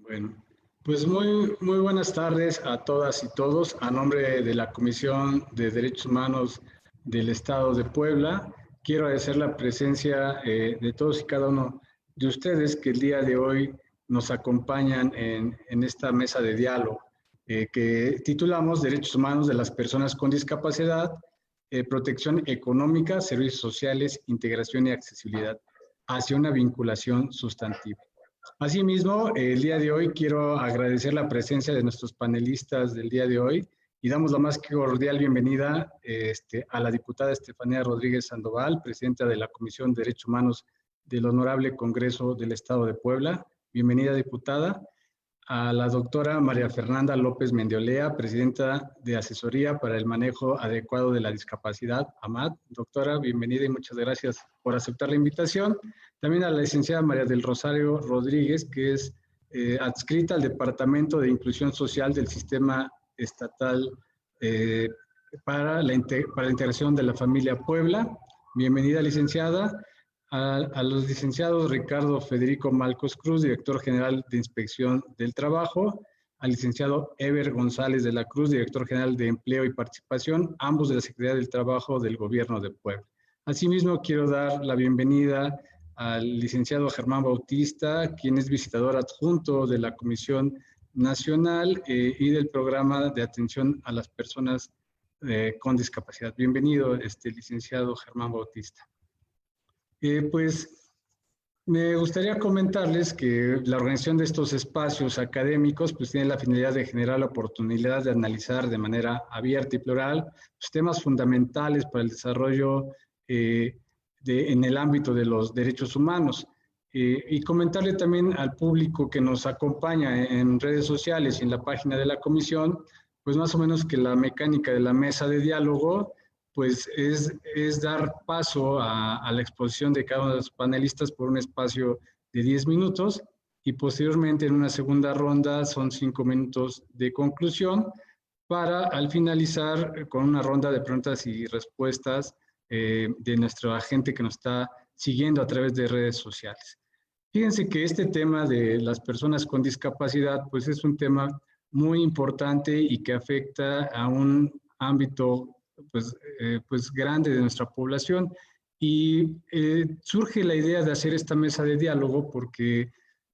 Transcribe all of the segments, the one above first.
Bueno, pues muy buenas tardes a todas y todos. A nombre de la Comisión de Derechos Humanos del Estado de Puebla, quiero agradecer la presencia de todos y cada uno de ustedes que el día de hoy nos acompañan en esta mesa de diálogo que titulamos Derechos Humanos de las Personas con Discapacidad, Protección Económica, Servicios Sociales, Integración y Accesibilidad hacia una vinculación sustantiva. Asimismo, el día de hoy quiero agradecer la presencia de nuestros panelistas del día de hoy y damos la más cordial bienvenida a la diputada Estefanía Rodríguez Sandoval, presidenta de la Comisión de Derechos Humanos del Honorable Congreso del Estado de Puebla. Bienvenida, diputada. A la doctora María Fernanda López Mendiolea, presidenta de Asesoría para el Manejo Adecuado de la Discapacidad, AMAD. Doctora, bienvenida y muchas gracias por aceptar la invitación. También a la licenciada María del Rosario Rodríguez, que es adscrita al Departamento de Inclusión Social del Sistema Estatal para la Integración de la Familia Puebla. Bienvenida, licenciada. A los licenciados Ricardo Federico Malcos Cruz, director general de Inspección del Trabajo, al licenciado Eber González de la Cruz, director general de Empleo y Participación, ambos de la Secretaría del Trabajo del Gobierno de Puebla. Asimismo, quiero dar la bienvenida al licenciado Germán Bautista, quien es visitador adjunto de la Comisión Nacional y del Programa de Atención a las Personas con Discapacidad. Bienvenido, licenciado Germán Bautista. Pues me gustaría comentarles que la organización de estos espacios académicos pues tiene la finalidad de generar la oportunidad de analizar de manera abierta y plural los temas fundamentales para el desarrollo en el ámbito de los derechos humanos. Y comentarle también al público que nos acompaña en redes sociales y en la página de la comisión, pues más o menos que la mecánica de la mesa de diálogo pues es dar paso a la exposición de cada uno de los panelistas por un espacio de 10 minutos y posteriormente en una segunda ronda son 5 minutos de conclusión para al finalizar con una ronda de preguntas y respuestas de nuestra gente que nos está siguiendo a través de redes sociales. Fíjense que este tema de las personas con discapacidad pues es un tema muy importante y que afecta a un ámbito pues grande de nuestra población y surge la idea de hacer esta mesa de diálogo porque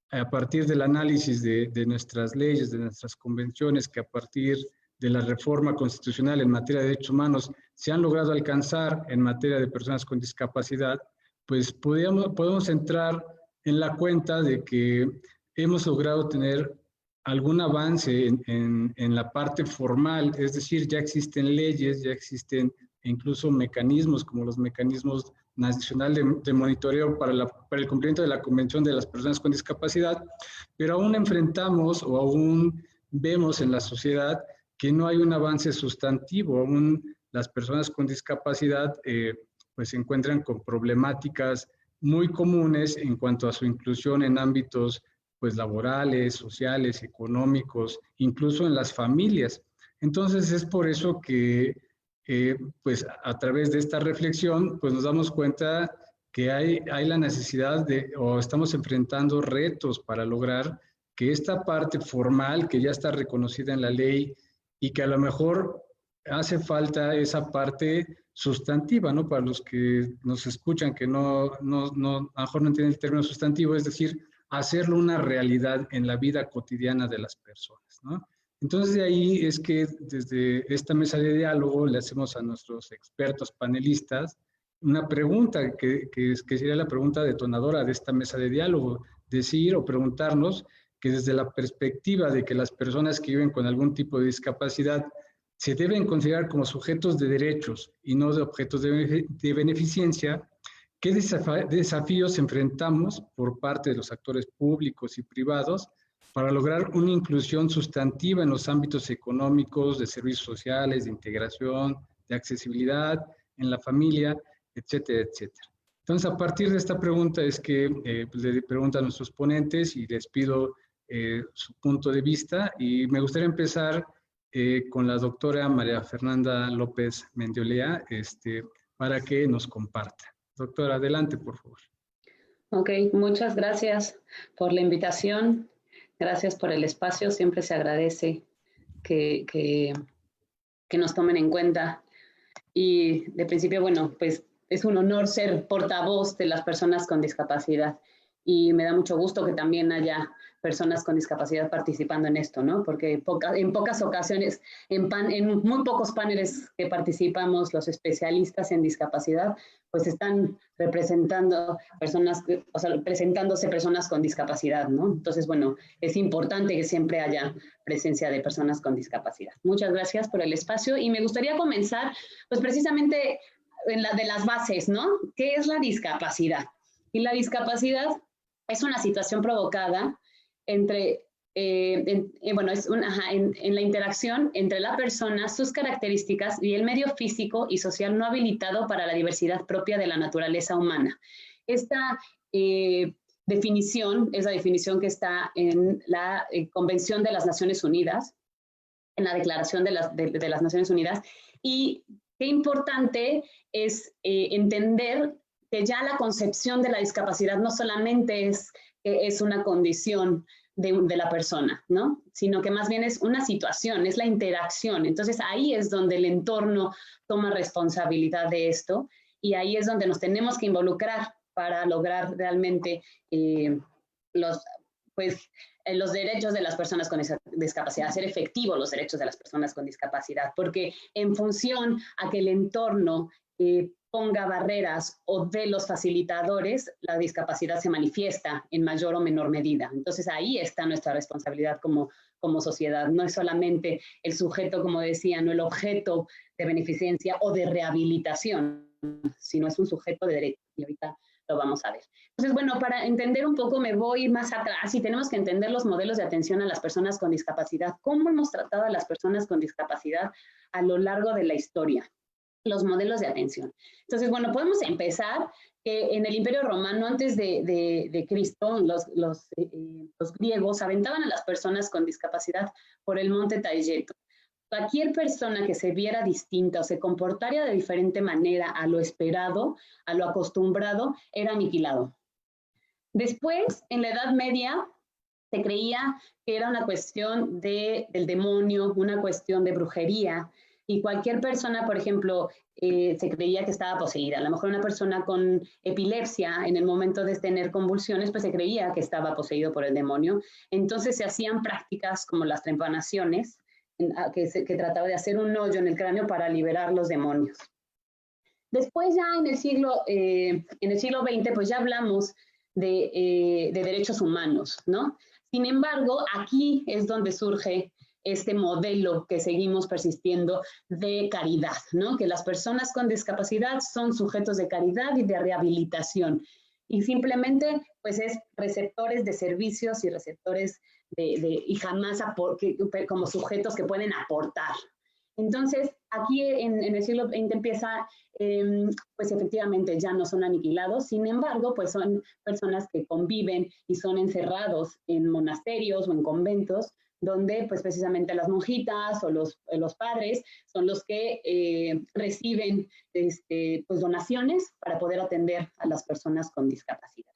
a partir del análisis de nuestras leyes, de nuestras convenciones, que a partir de la reforma constitucional en materia de derechos humanos se han logrado alcanzar en materia de personas con discapacidad, pues podemos entrar en la cuenta de que hemos logrado tener algún avance en la parte formal, es decir, ya existen leyes, ya existen incluso mecanismos como los mecanismos nacionales de monitoreo para el cumplimiento de la Convención de las Personas con Discapacidad, pero aún enfrentamos o aún vemos en la sociedad que no hay un avance sustantivo, aún las personas con discapacidad pues se encuentran con problemáticas muy comunes en cuanto a su inclusión en ámbitos pues laborales, sociales, económicos, incluso en las familias. Entonces es por eso que pues a través de esta reflexión pues nos damos cuenta que hay la necesidad o estamos enfrentando retos para lograr que esta parte formal que ya está reconocida en la ley y que a lo mejor hace falta esa parte sustantiva, ¿no? Para los que nos escuchan que a lo mejor no entienden el término sustantivo, es decir, hacerlo una realidad en la vida cotidiana de las personas, ¿no? Entonces de ahí es que desde esta mesa de diálogo le hacemos a nuestros expertos panelistas una pregunta que sería la pregunta detonadora de esta mesa de diálogo, decir o preguntarnos que desde la perspectiva de que las personas que viven con algún tipo de discapacidad se deben considerar como sujetos de derechos y no de objetos de beneficencia, ¿qué desafíos enfrentamos por parte de los actores públicos y privados para lograr una inclusión sustantiva en los ámbitos económicos, de servicios sociales, de integración, de accesibilidad, en la familia, etcétera, etcétera? Entonces, a partir de esta pregunta es que pues le pregunto a nuestros ponentes y les pido su punto de vista y me gustaría empezar con la doctora María Fernanda López Mendiolea para que nos comparta. Doctora, adelante, por favor. Ok, muchas gracias por la invitación. Gracias por el espacio. Siempre se agradece que nos tomen en cuenta. Y de principio, bueno, pues es un honor ser portavoz de las personas con discapacidad. Y me da mucho gusto que también haya personas con discapacidad participando en esto, ¿no? Porque en pocas ocasiones, en muy pocos paneles que participamos, los especialistas en discapacidad, pues están representando personas, o sea, presentándose personas con discapacidad, ¿no? Entonces, bueno, es importante que siempre haya presencia de personas con discapacidad. Muchas gracias por el espacio y me gustaría comenzar, pues precisamente de las bases, ¿no? ¿Qué es la discapacidad? Y la discapacidad es una situación provocada entre, bueno, en la interacción entre la persona, sus características y el medio físico y social no habilitado para la diversidad propia de la naturaleza humana. Esta definición es la definición que está en la Convención de las Naciones Unidas, en la Declaración de las Naciones Unidas, y qué importante es entender que ya la concepción de la discapacidad no solamente es una condición de la persona, ¿no? Sino que más bien es una situación, es la interacción. Entonces ahí es donde el entorno toma responsabilidad de esto y ahí es donde nos tenemos que involucrar para lograr realmente los derechos de las personas con discapacidad, hacer efectivos los derechos de las personas con discapacidad, porque en función a que el entorno ponga barreras o de los facilitadores, la discapacidad se manifiesta en mayor o menor medida. Entonces ahí está nuestra responsabilidad como sociedad. No es solamente el sujeto, como decía, no el objeto de beneficencia o de rehabilitación, sino es un sujeto de derecho. Y ahorita lo vamos a ver. Entonces, bueno, para entender un poco me voy más atrás y tenemos que entender los modelos de atención a las personas con discapacidad. ¿Cómo hemos tratado a las personas con discapacidad a lo largo de la historia? Los modelos de atención. Entonces, bueno, podemos empezar en el Imperio Romano, antes de Cristo, los griegos aventaban a las personas con discapacidad por el monte Taygeto. Cualquier persona que se viera distinta o se comportara de diferente manera a lo esperado, a lo acostumbrado, era aniquilado. Después, en la Edad Media, se creía que era una cuestión del demonio, una cuestión de brujería, y cualquier persona, por ejemplo, se creía que estaba poseída. A lo mejor una persona con epilepsia, en el momento de tener convulsiones, pues se creía que estaba poseído por el demonio. Entonces se hacían prácticas como las trepanaciones, que trataba de hacer un hoyo en el cráneo para liberar los demonios. Después ya en el siglo XX, pues ya hablamos de derechos humanos, ¿no? Sin embargo, aquí es donde surge este modelo que seguimos persistiendo de caridad, ¿no? Que las personas con discapacidad son sujetos de caridad y de rehabilitación. Y simplemente, pues es receptores de servicios y receptores y jamás como sujetos que pueden aportar. Entonces, aquí en el siglo XX empieza, pues efectivamente ya no son aniquilados, sin embargo, pues son personas que conviven y son encerrados en monasterios o en conventos, donde pues precisamente las monjitas o los padres son los que reciben pues donaciones para poder atender a las personas con discapacidad.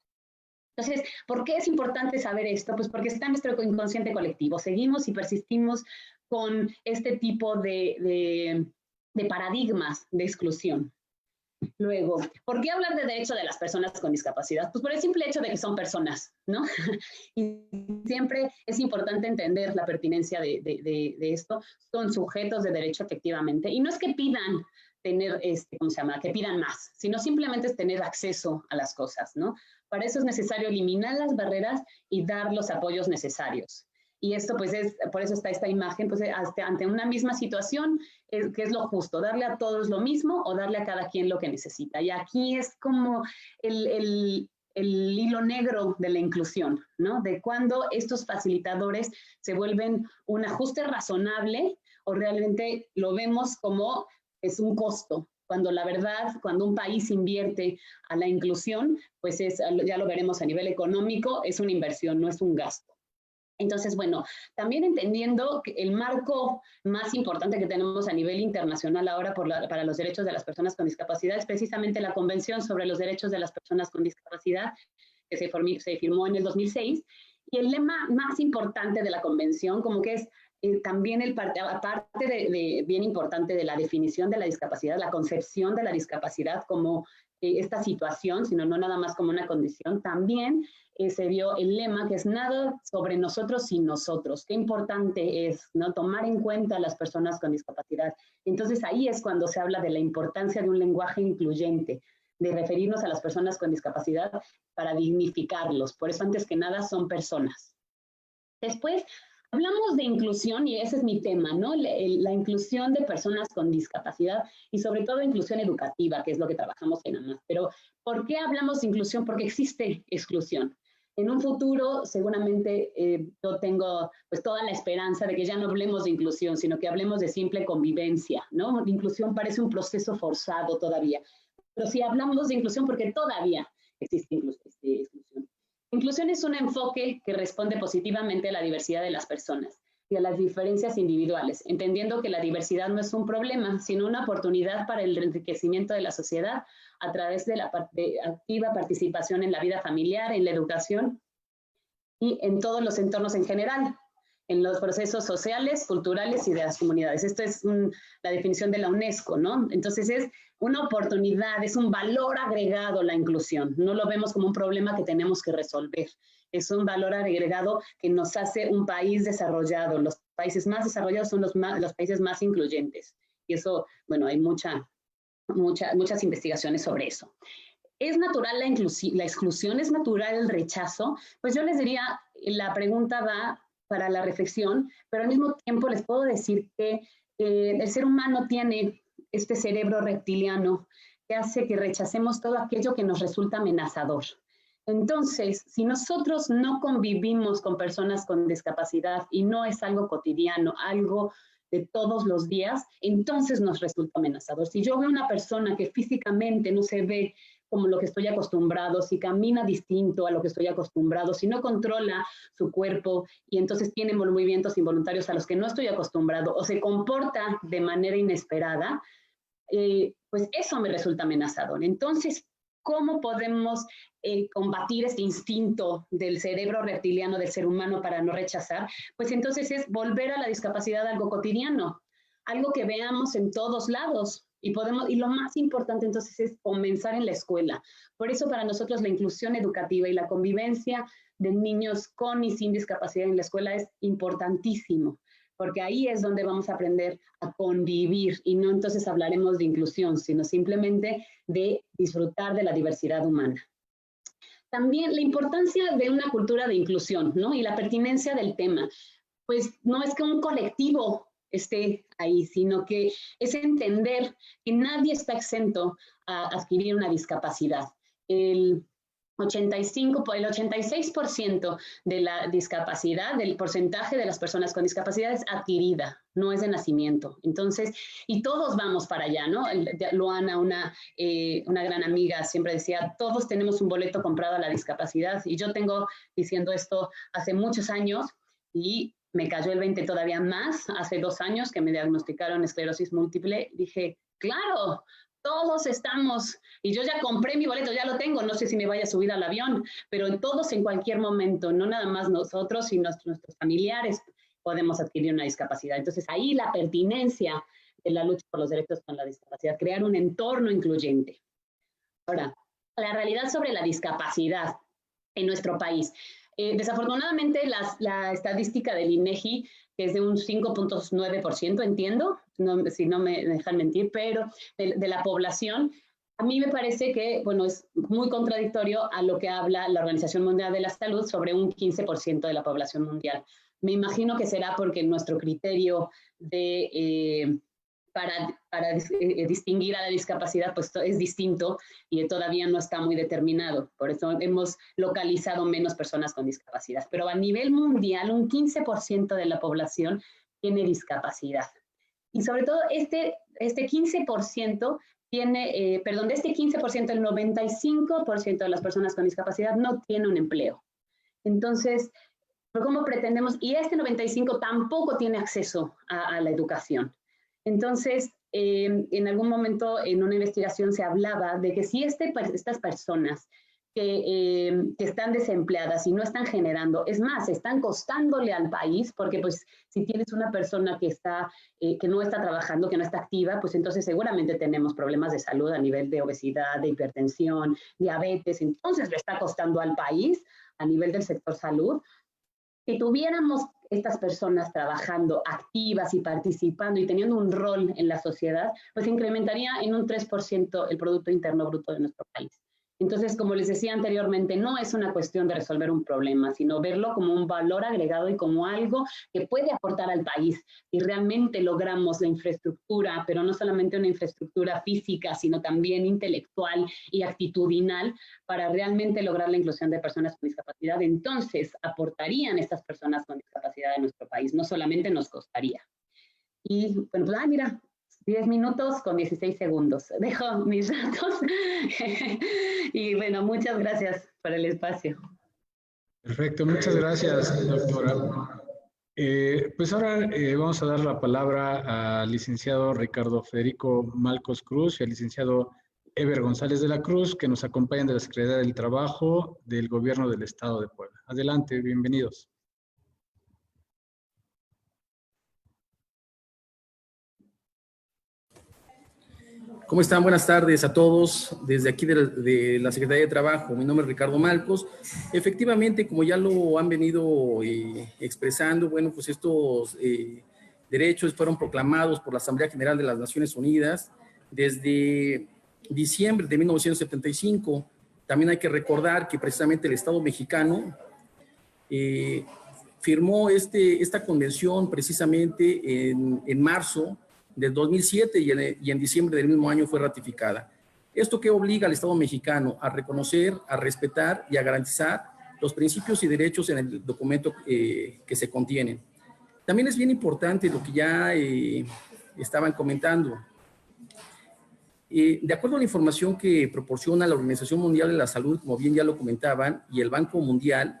Entonces, ¿por qué es importante saber esto? Pues porque está en nuestro inconsciente colectivo. Seguimos y persistimos con este tipo de paradigmas de exclusión. Luego, ¿por qué hablar de derecho de las personas con discapacidad? Pues por el simple hecho de que son personas, ¿no? Y siempre es importante entender la pertinencia de esto. Son sujetos de derecho efectivamente. Y no es que pidan tener, ¿cómo se llama? Que pidan más, sino simplemente es tener acceso a las cosas, ¿no? Para eso es necesario eliminar las barreras y dar los apoyos necesarios. Y esto, pues, por eso está esta imagen, pues, ante una misma situación, que es lo justo, darle a todos lo mismo o darle a cada quien lo que necesita. Y aquí es como el hilo negro de la inclusión, ¿no? De cuando estos facilitadores se vuelven un ajuste razonable o realmente lo vemos como es un costo. Cuando la verdad, cuando un país invierte a la inclusión, pues ya lo veremos a nivel económico, es una inversión, no es un gasto. Entonces, bueno, también entendiendo que el marco más importante que tenemos a nivel internacional ahora para los derechos de las personas con discapacidad es precisamente la Convención sobre los Derechos de las Personas con Discapacidad, que se firmó en el 2006, Y el lema más importante de la convención, como que es también aparte de bien importante de la definición de la discapacidad, la concepción de la discapacidad como esta situación, sino no nada más como una condición, también se vio el lema que es nada sobre nosotros sin nosotros. Qué importante es, ¿no?, tomar en cuenta a las personas con discapacidad. Entonces ahí es cuando se habla de la importancia de un lenguaje incluyente, de referirnos a las personas con discapacidad para dignificarlos. Por eso, antes que nada, son personas. Después, hablamos de inclusión, y ese es mi tema, ¿no? La inclusión de personas con discapacidad y sobre todo inclusión educativa, que es lo que trabajamos en AMAS. Pero, ¿por qué hablamos de inclusión? Porque existe exclusión. En un futuro, seguramente, yo tengo pues toda la esperanza de que ya no hablemos de inclusión, sino que hablemos de simple convivencia, ¿no? La inclusión parece un proceso forzado todavía. Pero sí hablamos de inclusión porque todavía existe exclusión. Inclusión es un enfoque que responde positivamente a la diversidad de las personas y a las diferencias individuales, entendiendo que la diversidad no es un problema, sino una oportunidad para el enriquecimiento de la sociedad a través de la activa participación en la vida familiar, en la educación y en todos los entornos en general, en los procesos sociales, culturales y de las comunidades. Esto es la definición de la UNESCO, ¿no? Entonces es una oportunidad, es un valor agregado la inclusión. No lo vemos como un problema que tenemos que resolver. Es un valor agregado que nos hace un país desarrollado. Los países más desarrollados son los países más incluyentes. Y eso, bueno, hay muchas investigaciones sobre eso. ¿Es natural la exclusión? ¿Es natural el rechazo? Pues yo les diría, la pregunta va para la reflexión, pero al mismo tiempo les puedo decir que el ser humano tiene este cerebro reptiliano que hace que rechacemos todo aquello que nos resulta amenazador. Entonces, si nosotros no convivimos con personas con discapacidad y no es algo cotidiano, algo de todos los días, entonces nos resulta amenazador. Si yo veo una persona que físicamente no se ve como lo que estoy acostumbrado, si camina distinto a lo que estoy acostumbrado, si no controla su cuerpo y entonces tiene movimientos involuntarios a los que no estoy acostumbrado o se comporta de manera inesperada, pues eso me resulta amenazador. Entonces, ¿cómo podemos combatir este instinto del cerebro reptiliano del ser humano para no rechazar? Pues entonces es volver a la discapacidad algo cotidiano, algo que veamos en todos lados. Y lo más importante entonces es comenzar en la escuela. Por eso para nosotros la inclusión educativa y la convivencia de niños con y sin discapacidad en la escuela es importantísimo, porque ahí es donde vamos a aprender a convivir y no entonces hablaremos de inclusión, sino simplemente de disfrutar de la diversidad humana. También la importancia de una cultura de inclusión, ¿no? Y la pertinencia del tema. Pues no es que un colectivo esté ahí, sino que es entender que nadie está exento a adquirir una discapacidad. El 86% de la discapacidad, del porcentaje de las personas con discapacidad es adquirida, no es de nacimiento. Entonces, y todos vamos para allá, ¿no? Luana, una gran amiga, siempre decía, todos tenemos un boleto comprado a la discapacidad. Y yo tengo diciendo esto hace muchos años y me cayó el 20 todavía más, hace 2 años que me diagnosticaron esclerosis múltiple, dije, claro, todos estamos, y yo ya compré mi boleto, ya lo tengo, no sé si me vaya a subir al avión, pero todos en cualquier momento, no nada más nosotros, sino nuestros familiares podemos adquirir una discapacidad. Entonces ahí la pertinencia de la lucha por los derechos con la discapacidad, crear un entorno incluyente. Ahora, la realidad sobre la discapacidad en nuestro país. Desafortunadamente, la estadística del INEGI, que es de un 5.9%, entiendo, si no me dejan mentir, pero de la población, a mí me parece que, bueno, es muy contradictorio a lo que habla la Organización Mundial de la Salud sobre un 15% de la población mundial. Me imagino que será porque nuestro criterio para distinguir a la discapacidad pues es distinto y todavía no está muy determinado. Por eso hemos localizado menos personas con discapacidad. Pero a nivel mundial, un 15% de la población tiene discapacidad. Y sobre todo este 15% tiene, de este 15%, el 95% de las personas con discapacidad no tiene un empleo. Entonces, ¿cómo pretendemos? Y este 95% tampoco tiene acceso a la educación. Entonces, en algún momento en una investigación se hablaba de que si estas personas que están desempleadas y no están generando, es más, están costándole al país, porque pues si tienes una persona que no está trabajando, que no está activa, pues entonces seguramente tenemos problemas de salud a nivel de obesidad, de hipertensión, diabetes, entonces le está costando al país a nivel del sector salud. Si tuviéramos estas personas trabajando, activas y participando y teniendo un rol en la sociedad, pues incrementaría en un 3% el Producto Interno Bruto de nuestro país. Entonces, como les decía anteriormente, no es una cuestión de resolver un problema, sino verlo como un valor agregado y como algo que puede aportar al país. Y realmente logramos la infraestructura, pero no solamente una infraestructura física, sino también intelectual y actitudinal para realmente lograr la inclusión de personas con discapacidad. Entonces, aportarían estas personas con discapacidad en nuestro país, no solamente nos costaría. Y bueno, pues, mira, 10 minutos con 16 segundos. Dejo mis datos. Y bueno, muchas gracias por el espacio. Perfecto, muchas gracias, doctora. Pues ahora vamos a dar la palabra al licenciado Ricardo Federico Malcos Cruz y al licenciado Eber González de la Cruz, que nos acompañan de la Secretaría del Trabajo del Gobierno del Estado de Puebla. Adelante, bienvenidos. ¿Cómo están? Buenas tardes a todos. Desde aquí de la Secretaría de Trabajo, mi nombre es Ricardo Malcos. Efectivamente, como ya lo han venido expresando, bueno, pues estos derechos fueron proclamados por la Asamblea General de las Naciones Unidas desde diciembre de 1975. También hay que recordar que precisamente el Estado mexicano firmó esta convención precisamente en marzo del 2007 y en diciembre del mismo año fue ratificada. Esto que obliga al Estado mexicano a reconocer, a respetar y a garantizar los principios y derechos en el documento que se contienen. También es bien importante lo que ya estaban comentando. De acuerdo a la información que proporciona la Organización Mundial de la Salud, como bien ya lo comentaban, y el Banco Mundial,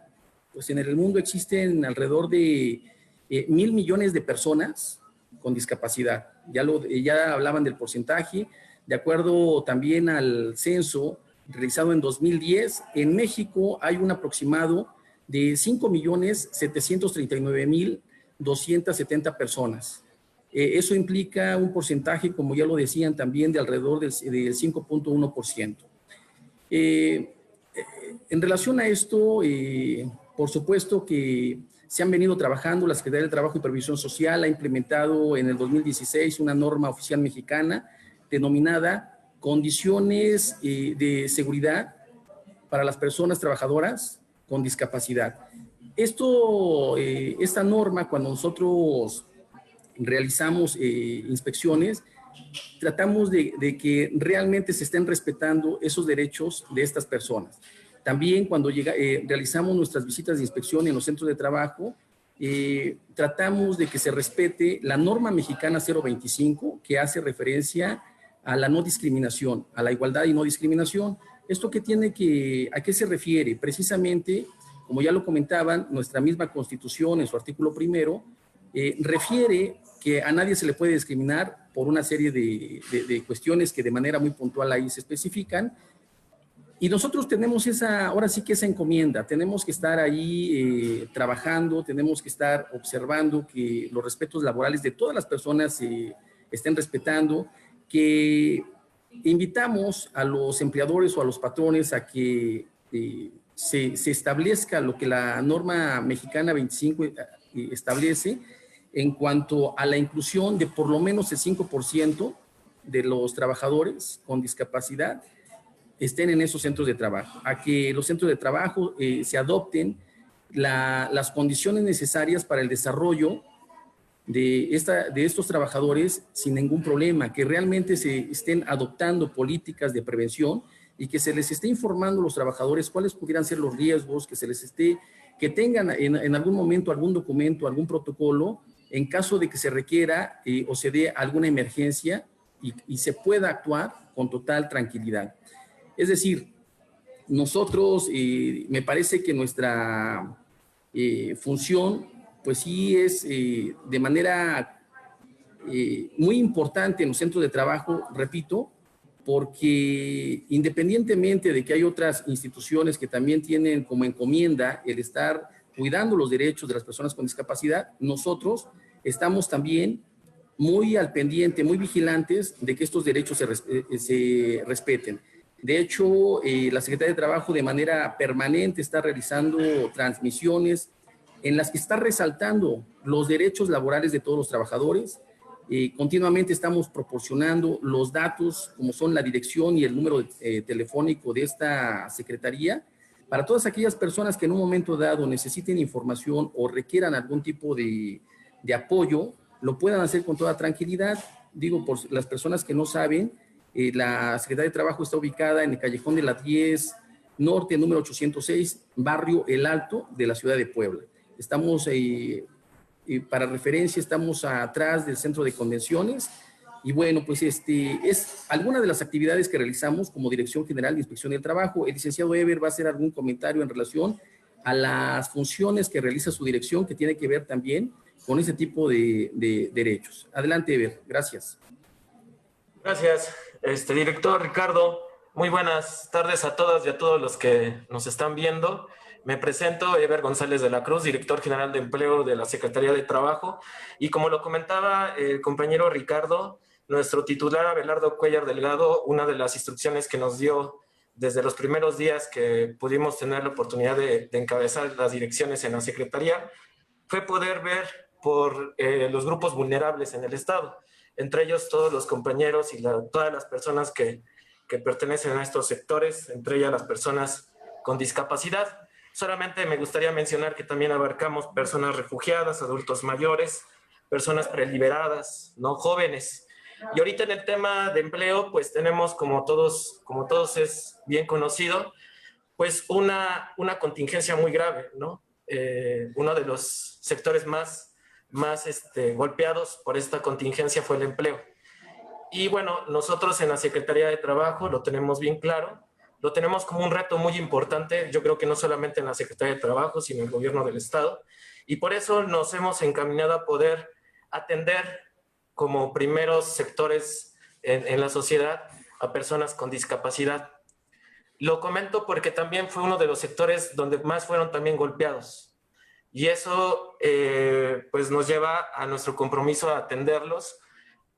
pues en el mundo existen alrededor de 1.000 millones de personas con discapacidad. Ya hablaban del porcentaje. De acuerdo también al censo realizado en 2010, en México hay un aproximado de 5.739.270 personas. Eso implica un porcentaje, como ya lo decían también, de alrededor del 5.1%. En relación a esto, por supuesto que se han venido trabajando, la Secretaría del Trabajo y Previsión Social ha implementado en el 2016 una norma oficial mexicana denominada Condiciones de Seguridad para las Personas Trabajadoras con Discapacidad. Esta norma, cuando nosotros realizamos inspecciones, tratamos de que realmente se estén respetando esos derechos de estas personas. También cuando realizamos nuestras visitas de inspección en los centros de trabajo, tratamos de que se respete la norma mexicana 025, que hace referencia a la no discriminación, a la igualdad y no discriminación. ¿Esto a qué se refiere? Precisamente, como ya lo comentaban, nuestra misma Constitución en su artículo 1 refiere que a nadie se le puede discriminar por una serie de cuestiones que de manera muy puntual ahí se especifican. Y nosotros tenemos ahora sí que esa encomienda, tenemos que estar ahí trabajando, tenemos que estar observando que los respetos laborales de todas las personas se estén respetando, que invitamos a los empleadores o a los patrones a que se establezca lo que la norma mexicana 25 establece en cuanto a la inclusión de por lo menos el 5% de los trabajadores con discapacidad estén en esos centros de trabajo, a que los centros de trabajo se adopten las condiciones necesarias para el desarrollo de estos trabajadores sin ningún problema, que realmente se estén adoptando políticas de prevención y que se les esté informando a los trabajadores cuáles pudieran ser los riesgos, que tengan en algún momento algún documento, algún protocolo, en caso de que se requiera o se dé alguna emergencia y se pueda actuar con total tranquilidad. Es decir, nosotros, me parece que nuestra función, pues sí es de manera muy importante en los centros de trabajo, repito, porque independientemente de que hay otras instituciones que también tienen como encomienda el estar cuidando los derechos de las personas con discapacidad, nosotros estamos también muy al pendiente, muy vigilantes de que estos derechos se respeten. De hecho, la Secretaría de Trabajo de manera permanente está realizando transmisiones en las que está resaltando los derechos laborales de todos los trabajadores. Continuamente estamos proporcionando los datos, como son la dirección y el número telefónico de esta secretaría, para todas aquellas personas que en un momento dado necesiten información o requieran algún tipo de apoyo, lo puedan hacer con toda tranquilidad. Digo, por las personas que no saben, la Secretaría de Trabajo está ubicada en el Callejón de la 10 Norte, número 806, barrio El Alto de la ciudad de Puebla. Estamos, para referencia, estamos atrás del Centro de Convenciones. Y bueno, pues es alguna de las actividades que realizamos como Dirección General de Inspección del Trabajo. El licenciado Eber va a hacer algún comentario en relación a las funciones que realiza su dirección, que tiene que ver también con ese tipo de derechos. Adelante, Eber. Gracias. Gracias, director Ricardo. Muy buenas tardes a todas y a todos los que nos están viendo. Me presento, Eber González de la Cruz, director general de empleo de la Secretaría de Trabajo. Y como lo comentaba el compañero Ricardo, nuestro titular Abelardo Cuellar Delgado, una de las instrucciones que nos dio desde los primeros días que pudimos tener la oportunidad de encabezar las direcciones en la Secretaría, fue poder ver por los grupos vulnerables en el Estado, entre ellos todos los compañeros y todas las personas que pertenecen a estos sectores, entre ellas las personas con discapacidad. Solamente me gustaría mencionar que también abarcamos personas refugiadas, adultos mayores, personas preliberadas, ¿no? Jóvenes. Y ahorita en el tema de empleo, pues tenemos, como todos es bien conocido, pues una contingencia muy grave, ¿no? Uno de los sectores más golpeados por esta contingencia fue el empleo. Y bueno, nosotros en la Secretaría de Trabajo lo tenemos bien claro, lo tenemos como un reto muy importante, yo creo que no solamente en la Secretaría de Trabajo, sino en el gobierno del Estado, y por eso nos hemos encaminado a poder atender como primeros sectores en la sociedad a personas con discapacidad. Lo comento porque también fue uno de los sectores donde más fueron también golpeados. Y eso pues nos lleva a nuestro compromiso a atenderlos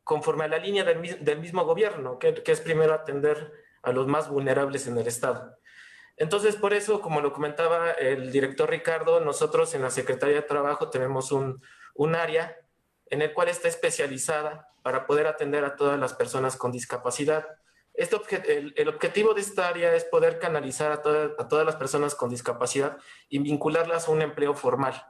conforme a la línea del mismo gobierno, que es primero atender a los más vulnerables en el Estado. Entonces, por eso, como lo comentaba el director Ricardo, nosotros en la Secretaría de Trabajo tenemos un área en el cual está especializada para poder atender a todas las personas con discapacidad. El objetivo de esta área es poder canalizar a todas las personas con discapacidad y vincularlas a un empleo formal.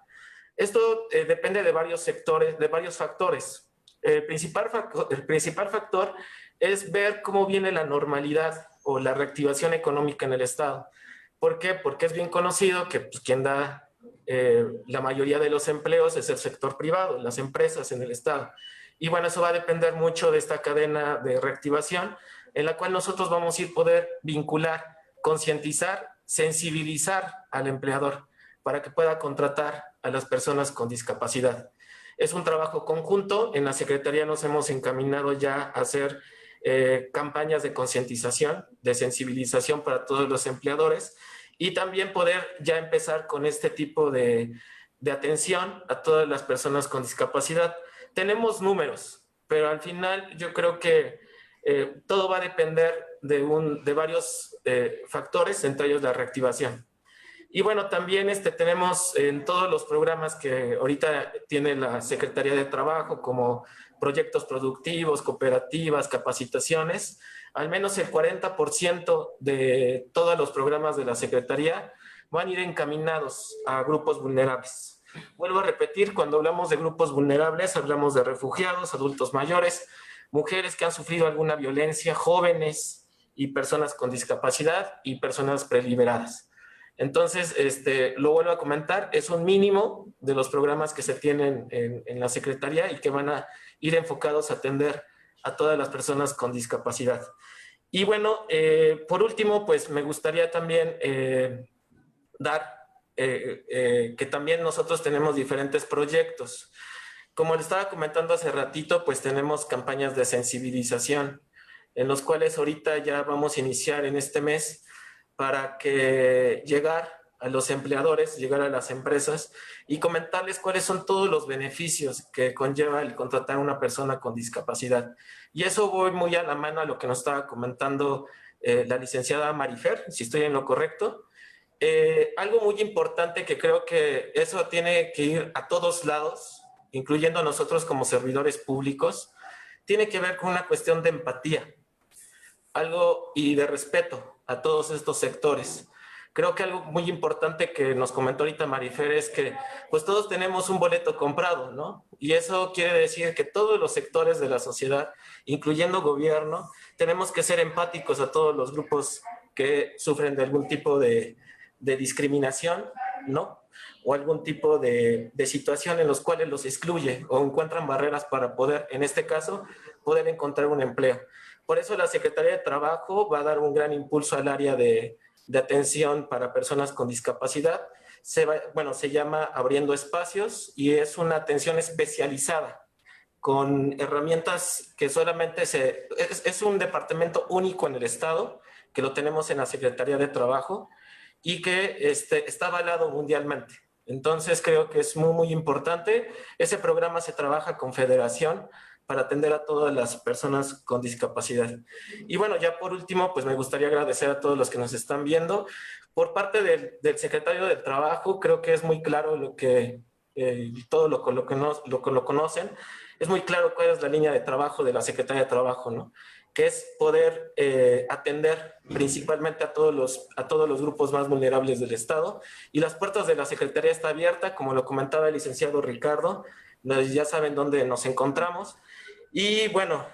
Esto depende de varios sectores, de varios factores. El principal factor es ver cómo viene la normalidad o la reactivación económica en el Estado. ¿Por qué? Porque es bien conocido que pues, quien da la mayoría de los empleos es el sector privado, las empresas en el Estado. Y bueno, eso va a depender mucho de esta cadena de reactivación en la cual nosotros vamos a ir poder vincular, concientizar, sensibilizar al empleador para que pueda contratar a las personas con discapacidad. Es un trabajo conjunto. En la Secretaría nos hemos encaminado ya a hacer campañas de concientización, de sensibilización para todos los empleadores y también poder ya empezar con este tipo de atención a todas las personas con discapacidad. Tenemos números, pero al final yo creo que todo va a depender de varios factores, entre ellos la reactivación. Y bueno, también tenemos en todos los programas que ahorita tiene la Secretaría de Trabajo, como proyectos productivos, cooperativas, capacitaciones, al menos el 40% de todos los programas de la Secretaría van a ir encaminados a grupos vulnerables. Vuelvo a repetir, cuando hablamos de grupos vulnerables, hablamos de refugiados, adultos mayores, mujeres que han sufrido alguna violencia, jóvenes y personas con discapacidad y personas preliberadas. Entonces, lo vuelvo a comentar, es un mínimo de los programas que se tienen en la Secretaría y que van a ir enfocados a atender a todas las personas con discapacidad. Y bueno, por último, pues me gustaría también dar que también nosotros tenemos diferentes proyectos. Como le estaba comentando hace ratito, pues tenemos campañas de sensibilización. en los cuales ahorita ya vamos a iniciar en este mes para que llegar a los empleadores, llegar a las empresas y comentarles cuáles son todos los beneficios que conlleva el contratar a una persona con discapacidad. Y eso voy muy a la mano a lo que nos estaba comentando la licenciada Marifer, si estoy en lo correcto. Algo muy importante que creo que eso tiene que ir a todos lados, incluyendo a nosotros como servidores públicos, tiene que ver con una cuestión de empatía, algo y de respeto a todos estos sectores. Creo que algo muy importante que nos comentó ahorita Marifer es que pues todos tenemos un boleto comprado, ¿no? Y eso quiere decir que todos los sectores de la sociedad, incluyendo gobierno, tenemos que ser empáticos a todos los grupos que sufren de algún tipo de discriminación, ¿no? O algún tipo de situación en los cuales los excluye o encuentran barreras para poder, en este caso, poder encontrar un empleo. Por eso la Secretaría de Trabajo va a dar un gran impulso al área de atención para personas con discapacidad. Se llama Abriendo Espacios y es una atención especializada con herramientas que solamente es un departamento único en el estado, que lo tenemos en la Secretaría de Trabajo y que está avalado mundialmente. Entonces creo que es muy, muy importante. Ese programa se trabaja con Federación para atender a todas las personas con discapacidad. Y bueno, ya por último, pues me gustaría agradecer a todos los que nos están viendo. Por parte del secretario del Trabajo, creo que es muy claro lo que todo lo conocen. Es muy claro cuál es la línea de trabajo de la Secretaría de Trabajo, ¿no? Que es poder atender principalmente a todos los grupos más vulnerables del Estado. Y las puertas de la Secretaría están abiertas, como lo comentaba el licenciado Ricardo, ya saben dónde nos encontramos. Y bueno,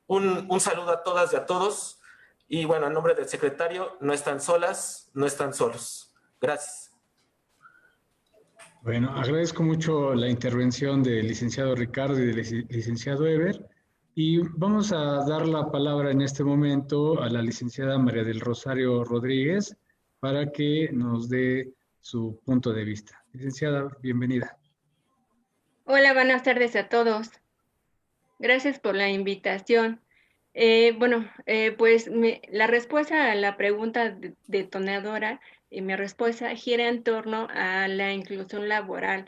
un saludo a todas y a todos. Y bueno, en nombre del secretario, no están solas, no están solos. Gracias. Bueno, agradezco mucho la intervención del licenciado Ricardo y del licenciado Eber. Y vamos a dar la palabra en este momento a la licenciada María del Rosario Rodríguez para que nos dé su punto de vista. Licenciada, bienvenida. Hola, buenas tardes a todos. Gracias por la invitación. La respuesta a la pregunta detonadora, mi respuesta gira en torno a la inclusión laboral,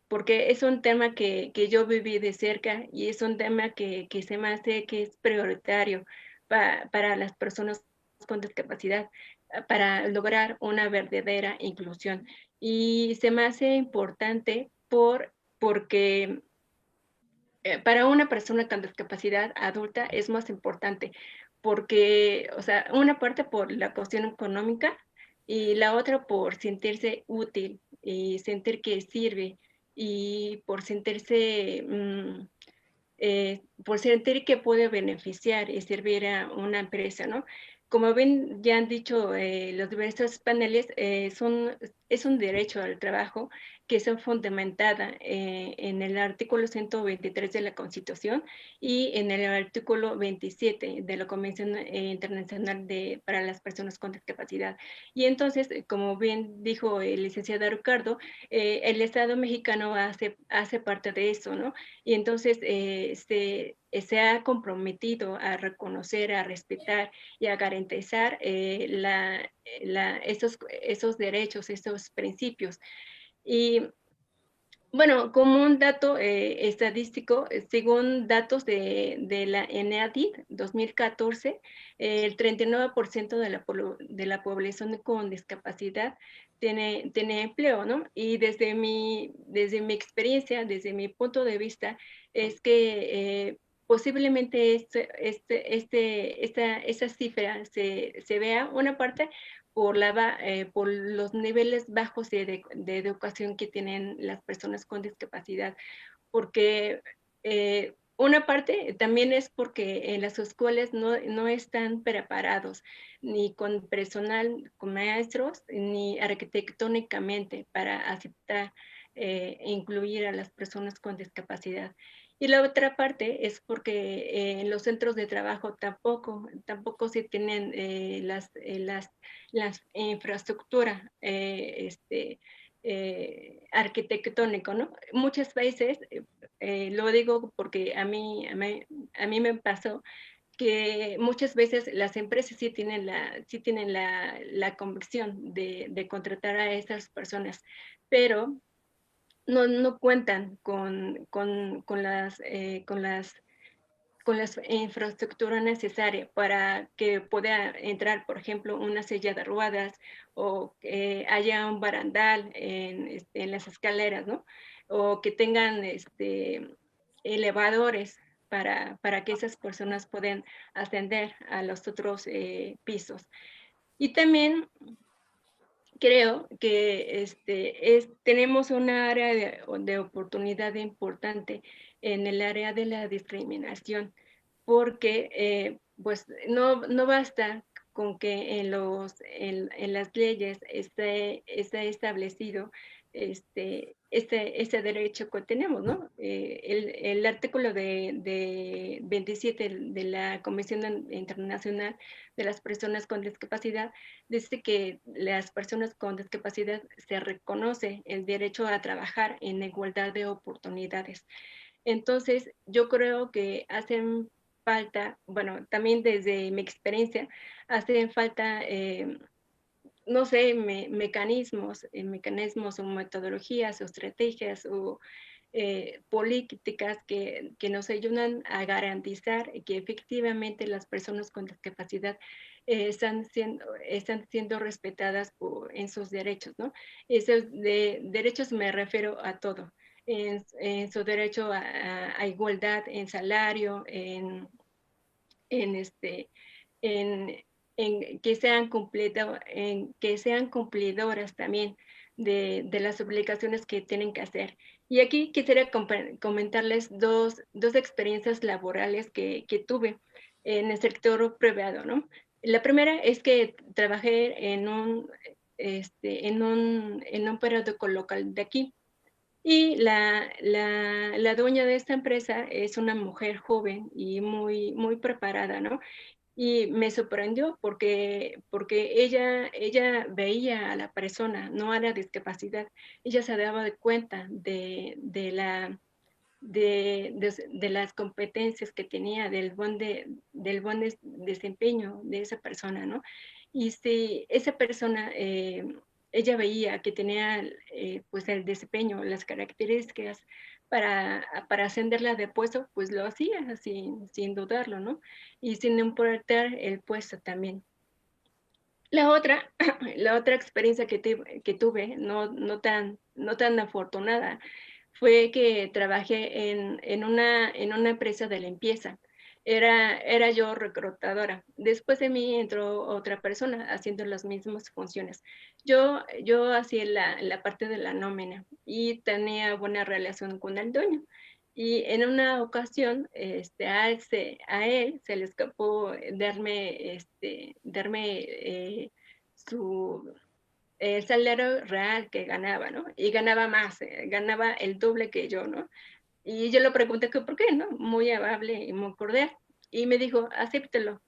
porque es un tema que yo viví de cerca y es un tema que se me hace que es prioritario para las personas con discapacidad, para lograr una verdadera inclusión. Y se me hace importante porque para una persona con discapacidad adulta es más importante porque, o sea, una parte por la cuestión económica y la otra por sentirse útil y sentir que sirve y por sentir que puede beneficiar y servir a una empresa, ¿no? Como bien ya han dicho los diversos paneles, es un derecho al trabajo que es fundamentada en el artículo 123 de la Constitución y en el artículo 27 de la Convención Internacional para las Personas con Discapacidad. Y entonces, como bien dijo el licenciado Ricardo, el Estado mexicano hace parte de eso, ¿no? Y entonces se ha comprometido a reconocer, a respetar y a garantizar esos derechos, esos principios. Y bueno, como un dato estadístico, según datos de la ENEADIT 2014, el 39% de la población con discapacidad tiene empleo, ¿no? Y desde mi experiencia, desde mi punto de vista, es que posiblemente esa cifra se vea una parte por los niveles bajos de educación que tienen las personas con discapacidad, porque una parte también es porque en las escuelas no están preparados ni con personal, con maestros, ni arquitectónicamente para aceptar e incluir a las personas con discapacidad. Y la otra parte es porque en los centros de trabajo tampoco se tienen las infraestructura arquitectónico, ¿no? Muchas veces, lo digo porque a mí me pasó que muchas veces las empresas sí tienen la convicción de contratar a estas personas, pero no cuentan con la infraestructura necesaria para que pueda entrar, por ejemplo, una silla de ruedas o que haya un barandal en las escaleras, ¿no? O que tengan elevadores para que esas personas puedan ascender a los otros pisos. Y también creo que tenemos una área de oportunidad importante en el área de la discriminación, porque pues no basta con que en las leyes esté establecido este derecho que tenemos, ¿no? El artículo de 27 de la Convención Internacional de las Personas con Discapacidad dice que las personas con discapacidad se reconoce el derecho a trabajar en igualdad de oportunidades. Entonces, yo creo que hacen falta, bueno, también desde mi experiencia, hacen falta, no sé, mecanismos o metodologías o estrategias o políticas que nos ayudan a garantizar que efectivamente las personas con discapacidad están siendo respetadas en sus derechos, ¿no? Esos derechos me refiero a todo, en su derecho a igualdad en salario, en, este, en, en que sean cumplidoras también de las obligaciones que tienen que hacer. Y aquí quisiera comentarles dos experiencias laborales que tuve en el sector privado, ¿no? La primera es que trabajé en un periódico local de aquí. Y la dueña de esta empresa es una mujer joven y muy preparada, ¿no? Y me sorprendió porque ella veía a la persona, no a la discapacidad. Ella se daba de cuenta de las competencias que tenía, del buen desempeño de esa persona, ¿no? Y si esa persona, ella veía que tenía pues el desempeño, las características para ascenderla de puesto, pues lo hacía sin dudarlo, ¿no? Y sin importar el puesto también. La otra, la otra experiencia que tuve, no tan afortunada, fue que trabajé en una empresa de limpieza. Era yo reclutadora. Después de mí entró otra persona haciendo las mismas funciones. Yo hacía la parte de la nómina y tenía buena relación con el dueño. Y en una ocasión, a él se le escapó darme el salario real que ganaba, ¿no? Y ganaba más, ganaba el doble que yo, ¿no? Y yo le pregunté que por qué, ¿no? Muy amable y muy cordial. Y me dijo, acéptelo.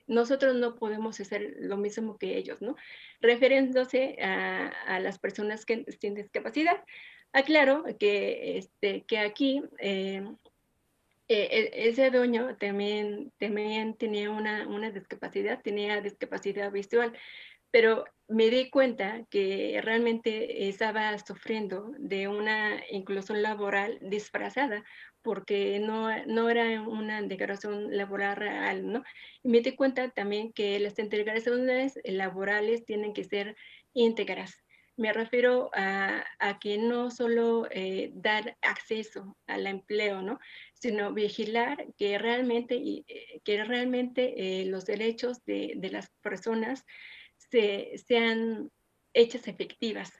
Nosotros no podemos hacer lo mismo que ellos, ¿no? Refiriéndose a las personas que tienen discapacidad. Aclaro que aquí ese dueño también tenía una discapacidad, tenía discapacidad visual, pero me di cuenta que realmente estaba sufriendo de una inclusión laboral disfrazada, porque no era una integración laboral real, ¿no? Y me di cuenta también que las integraciones laborales tienen que ser íntegras. Me refiero a que no solo dar acceso al empleo, ¿no? Sino vigilar que realmente los derechos de las personas sean hechas efectivas,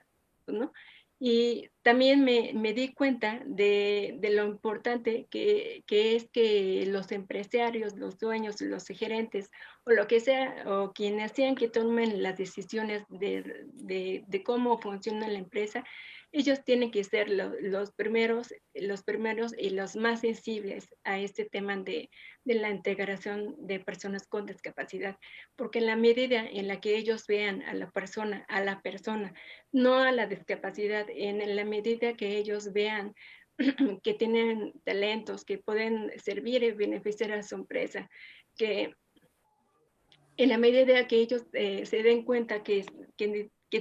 ¿no? Y también me di cuenta de lo importante que es que los empresarios, los dueños, los gerentes o lo que sea, o quienes sean que tomen las decisiones de cómo funciona la empresa, ellos tienen que ser los primeros y los más sensibles a este tema de la integración de personas con discapacidad, porque en la medida en la que ellos vean a la persona, no a la discapacidad, en la medida que ellos vean que tienen talentos, que pueden servir y beneficiar a su empresa, que en la medida que ellos se den cuenta que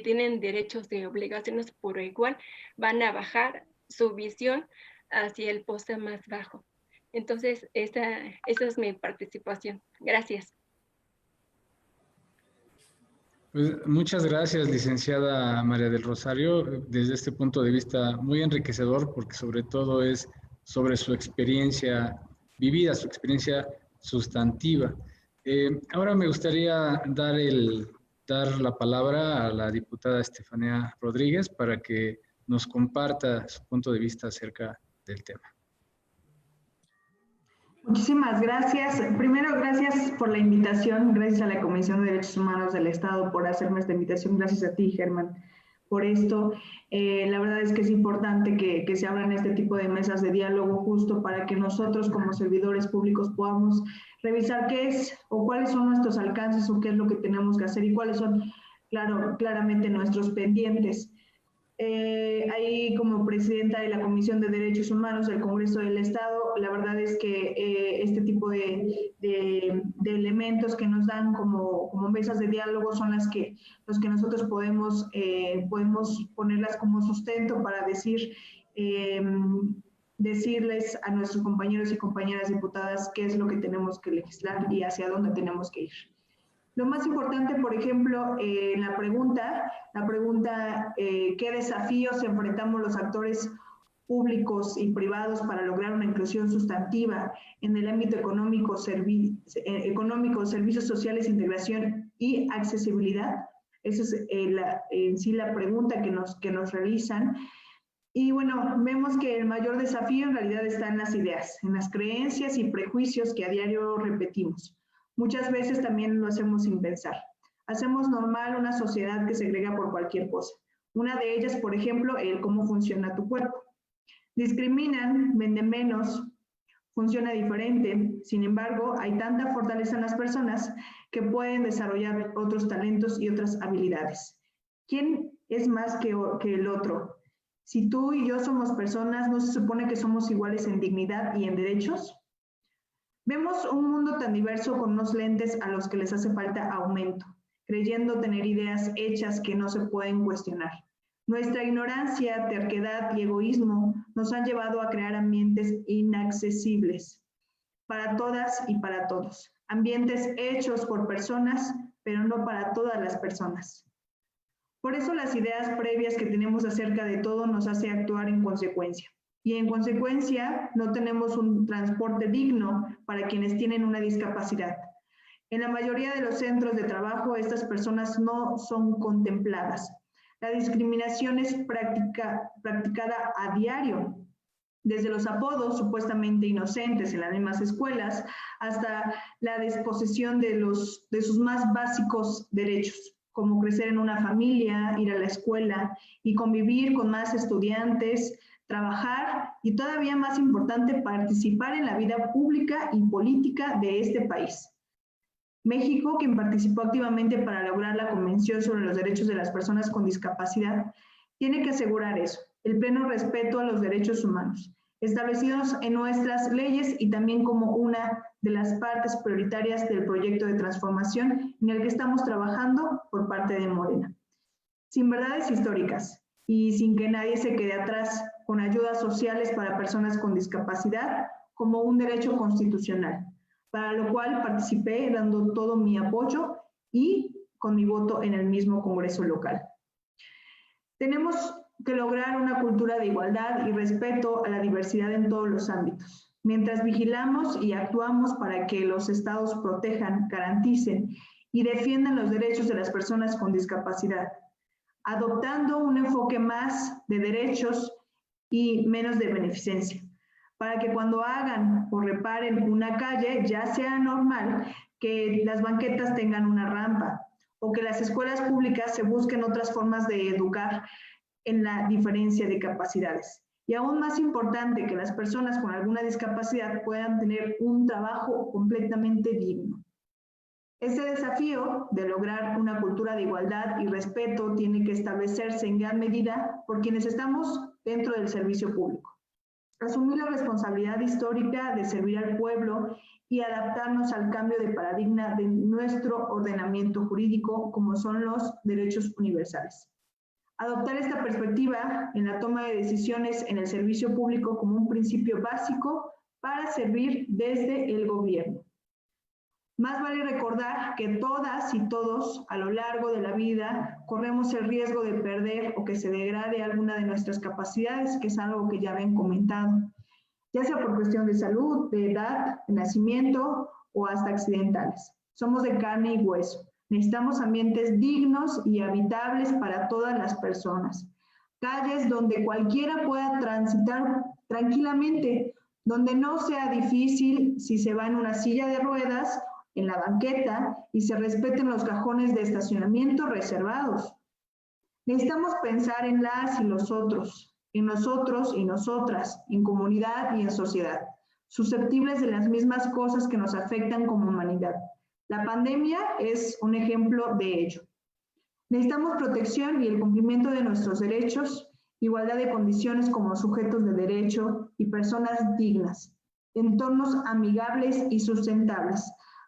tienen derechos y obligaciones por igual, van a bajar su visión hacia el poste más bajo. Entonces, esa es mi participación. Gracias. Pues muchas gracias, licenciada María del Rosario, desde este punto de vista muy enriquecedor, porque sobre todo es sobre su experiencia vivida, su experiencia sustantiva. Ahora me gustaría dar la palabra a la diputada Estefanía Rodríguez para que nos comparta su punto de vista acerca del tema. Muchísimas gracias. Primero, gracias por la invitación. Gracias a la Comisión de Derechos Humanos del Estado por hacerme esta invitación. Gracias a ti, Germán, por esto. La verdad es que es importante que se abran este tipo de mesas de diálogo justo para que nosotros como servidores públicos podamos revisar qué es o cuáles son nuestros alcances o qué es lo que tenemos que hacer y cuáles son, claramente nuestros pendientes. Ahí como presidenta de la Comisión de Derechos Humanos del Congreso del Estado, la verdad es que este tipo de elementos que nos dan como mesas de diálogo son los que nosotros podemos ponerlas como sustento para decirles a nuestros compañeros y compañeras diputadas qué es lo que tenemos que legislar y hacia dónde tenemos que ir. Lo más importante, por ejemplo, en la pregunta, ¿qué desafíos enfrentamos los actores públicos y privados para lograr una inclusión sustantiva en el ámbito económico, servicios sociales, integración y accesibilidad? Esa es en sí la pregunta que nos realizan. Y bueno, vemos que el mayor desafío en realidad está en las ideas, en las creencias y prejuicios que a diario repetimos. Muchas veces también lo hacemos sin pensar. Hacemos normal una sociedad que segrega por cualquier cosa. Una de ellas, por ejemplo, el cómo funciona tu cuerpo. Discriminan, venden menos, funciona diferente. Sin embargo, hay tanta fortaleza en las personas que pueden desarrollar otros talentos y otras habilidades. ¿Quién es más que el otro? Si tú y yo somos personas, ¿no se supone que somos iguales en dignidad y en derechos? Vemos un mundo tan diverso con unos lentes a los que les hace falta aumento, creyendo tener ideas hechas que no se pueden cuestionar. Nuestra ignorancia, terquedad y egoísmo nos han llevado a crear ambientes inaccesibles para todas y para todos. Ambientes hechos por personas, pero no para todas las personas. Por eso las ideas previas que tenemos acerca de todo nos hace actuar en consecuencia. Y en consecuencia no tenemos un transporte digno para quienes tienen una discapacidad. En la mayoría de los centros de trabajo estas personas no son contempladas. La discriminación es practicada a diario, desde los apodos supuestamente inocentes en las mismas escuelas hasta la desposesión de sus más básicos derechos, como crecer en una familia, ir a la escuela y convivir con más estudiantes, trabajar y todavía más importante, participar en la vida pública y política de este país. México, quien participó activamente para lograr la Convención sobre los Derechos de las Personas con Discapacidad, tiene que asegurar eso, el pleno respeto a los derechos humanos, establecidos en nuestras leyes y también como una de las partes prioritarias del proyecto de transformación en el que estamos trabajando por parte de Morena. Sin verdades históricas y sin que nadie se quede atrás, con ayudas sociales para personas con discapacidad como un derecho constitucional, para lo cual participé dando todo mi apoyo y con mi voto en el mismo Congreso local. Tenemos que lograr una cultura de igualdad y respeto a la diversidad en todos los ámbitos. Mientras vigilamos y actuamos para que los estados protejan, garanticen y defiendan los derechos de las personas con discapacidad, adoptando un enfoque más de derechos y menos de beneficencia, para que cuando hagan o reparen una calle ya sea normal que las banquetas tengan una rampa o que las escuelas públicas se busquen otras formas de educar en la diferencia de capacidades. Y aún más importante, que las personas con alguna discapacidad puedan tener un trabajo completamente digno. Este desafío de lograr una cultura de igualdad y respeto tiene que establecerse en gran medida por quienes estamos dentro del servicio público. Asumir la responsabilidad histórica de servir al pueblo y adaptarnos al cambio de paradigma de nuestro ordenamiento jurídico, como son los derechos universales. Adoptar esta perspectiva en la toma de decisiones en el servicio público como un principio básico para servir desde el gobierno. Más vale recordar que todas y todos a lo largo de la vida corremos el riesgo de perder o que se degrade alguna de nuestras capacidades, que es algo que ya habían comentado, ya sea por cuestión de salud, de edad, de nacimiento o hasta accidentales. Somos de carne y hueso. Necesitamos ambientes dignos y habitables para todas las personas. Calles donde cualquiera pueda transitar tranquilamente, donde no sea difícil si se va en una silla de ruedas, en la banqueta, y se respeten los cajones de estacionamiento reservados. Necesitamos pensar en las y los otros, en nosotros y nosotras, en comunidad y en sociedad, susceptibles de las mismas cosas que nos afectan como humanidad. La pandemia es un ejemplo de ello. Necesitamos protección y el cumplimiento de nuestros derechos, igualdad de condiciones como sujetos de derecho y personas dignas, entornos amigables y sustentables,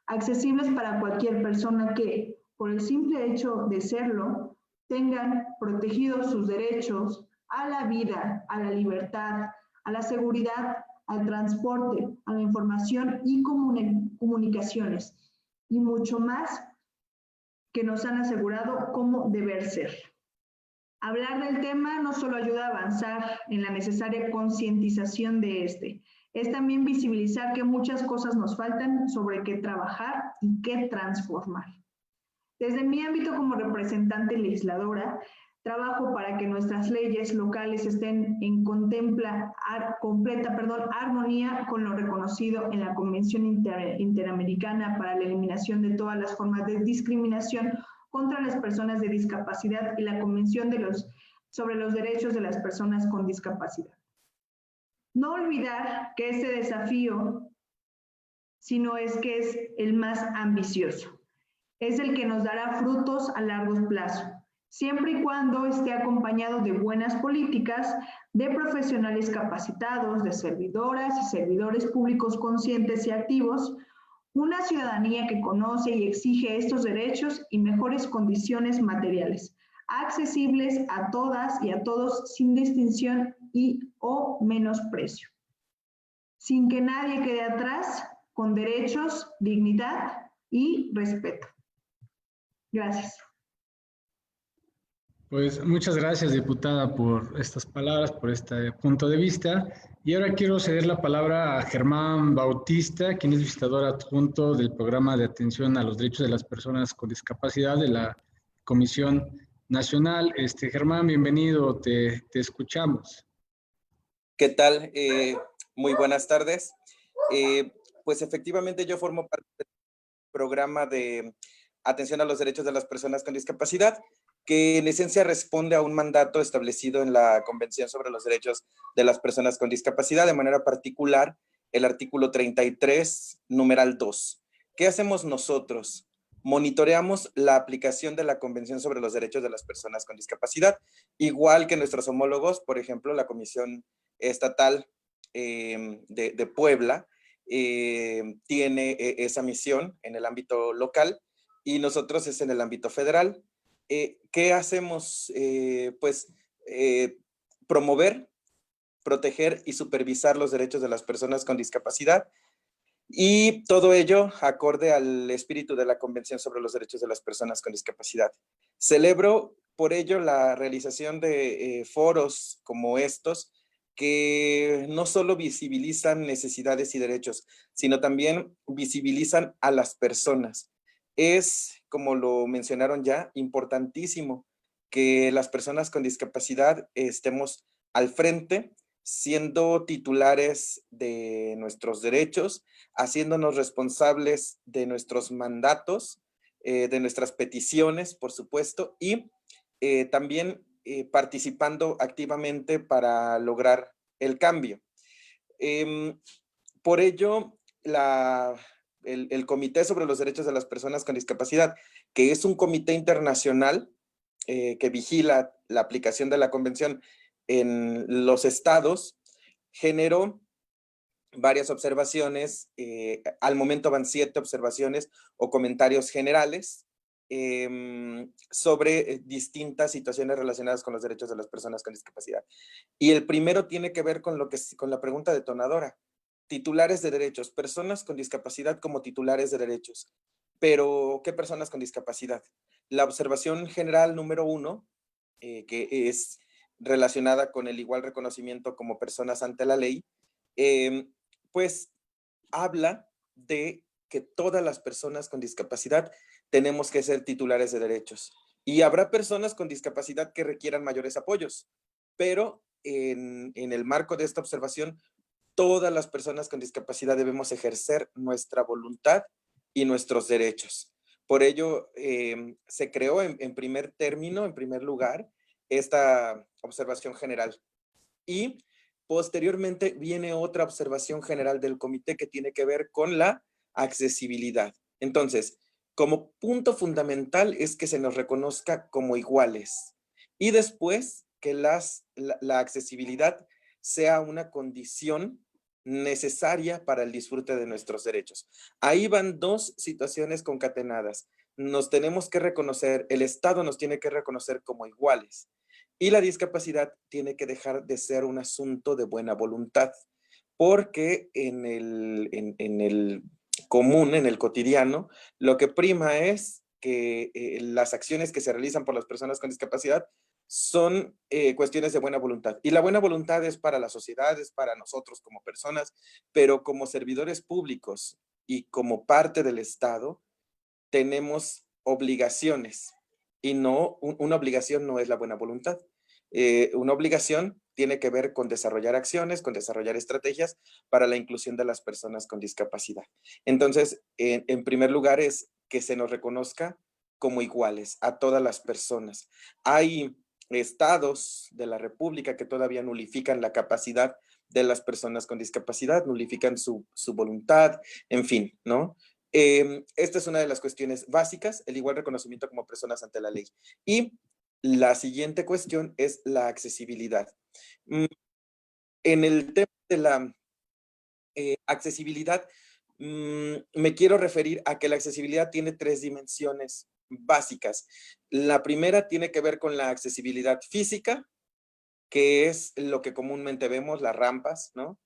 accesibles para cualquier persona que, por el simple hecho de serlo, tengan protegidos sus derechos a la vida, a la libertad, a la seguridad, al transporte, a la información y comunicaciones, y mucho más que nos han asegurado cómo deber ser. Hablar del tema no solo ayuda a avanzar en la necesaria concientización de este, es también visibilizar que muchas cosas nos faltan sobre qué trabajar y qué transformar. Desde mi ámbito como representante legisladora, trabajo para que nuestras leyes locales estén en completa armonía con lo reconocido en la Convención Interamericana para la Eliminación de todas las formas de discriminación contra las personas de discapacidad y la Convención sobre los Derechos de las Personas con Discapacidad. No olvidar que este desafío, sino es que es el más ambicioso, es el que nos dará frutos a largo plazo, siempre y cuando esté acompañado de buenas políticas, de profesionales capacitados, de servidoras y servidores públicos conscientes y activos, una ciudadanía que conoce y exige estos derechos y mejores condiciones materiales, accesibles a todas y a todos sin distinción o menosprecio, sin que nadie quede atrás, con derechos, dignidad y respeto. Gracias. Pues muchas gracias, diputada, por estas palabras, por este punto de vista. Y ahora quiero ceder la palabra a Germán Bautista, quien es visitador adjunto del Programa de Atención a los Derechos de las Personas con Discapacidad de la Comisión Nacional. Germán, bienvenido, te escuchamos. ¿Qué tal? Muy buenas tardes. Pues efectivamente yo formo parte del Programa de Atención a los Derechos de las Personas con Discapacidad, que en esencia responde a un mandato establecido en la Convención sobre los Derechos de las Personas con Discapacidad, de manera particular el artículo 33, numeral 2. ¿Qué hacemos nosotros? Monitoreamos la aplicación de la Convención sobre los Derechos de las Personas con Discapacidad, igual que nuestros homólogos, por ejemplo, la Comisión Estatal de Puebla tiene esa misión en el ámbito local y nosotros es en el ámbito federal. ¿Qué hacemos? Promover, proteger y supervisar los derechos de las personas con discapacidad, y todo ello acorde al espíritu de la Convención sobre los Derechos de las Personas con Discapacidad. Celebro por ello la realización de foros como estos, que no solo visibilizan necesidades y derechos, sino también visibilizan a las personas. Es, como lo mencionaron ya, importantísimo que las personas con discapacidad estemos al frente, siendo titulares de nuestros derechos, haciéndonos responsables de nuestros mandatos, de nuestras peticiones, por supuesto, y también participando activamente para lograr el cambio. Por ello, el Comité sobre los Derechos de las Personas con Discapacidad, que es un comité internacional que vigila la aplicación de la Convención en los estados, generó varias observaciones, al momento van 7 observaciones o comentarios generales sobre distintas situaciones relacionadas con los derechos de las personas con discapacidad. Y el primero tiene que ver con la pregunta detonadora. Titulares de derechos, personas con discapacidad como titulares de derechos. Pero, ¿qué personas con discapacidad? La observación general número 1, que es relacionada con el igual reconocimiento como personas ante la ley, pues habla de que todas las personas con discapacidad tenemos que ser titulares de derechos. Y habrá personas con discapacidad que requieran mayores apoyos, pero en el marco de esta observación, todas las personas con discapacidad debemos ejercer nuestra voluntad y nuestros derechos. Por ello, se creó en primer término, en primer lugar, esta observación general. Y posteriormente viene otra observación general del comité que tiene que ver con la accesibilidad. Entonces, como punto fundamental es que se nos reconozca como iguales y después que la accesibilidad sea una condición necesaria para el disfrute de nuestros derechos. Ahí van 2 situaciones concatenadas. Nos tenemos que reconocer, el Estado nos tiene que reconocer como iguales. Y la discapacidad tiene que dejar de ser un asunto de buena voluntad, porque en el común, en el cotidiano, lo que prima es que las acciones que se realizan por las personas con discapacidad son cuestiones de buena voluntad. Y la buena voluntad es para la sociedad, es para nosotros como personas, pero como servidores públicos y como parte del Estado, tenemos obligaciones. Y no, una obligación no es la buena voluntad. Una obligación tiene que ver con desarrollar acciones, con desarrollar estrategias para la inclusión de las personas con discapacidad. Entonces, en primer lugar es que se nos reconozca como iguales a todas las personas. Hay estados de la República que todavía nulifican la capacidad de las personas con discapacidad, nulifican su voluntad, en fin, ¿no? Esta es una de las cuestiones básicas, el igual reconocimiento como personas ante la ley. Y la siguiente cuestión es la accesibilidad. En el tema de la accesibilidad, me quiero referir a que la accesibilidad tiene 3 dimensiones básicas. La primera tiene que ver con la accesibilidad física, que es lo que comúnmente vemos, las rampas, ¿no?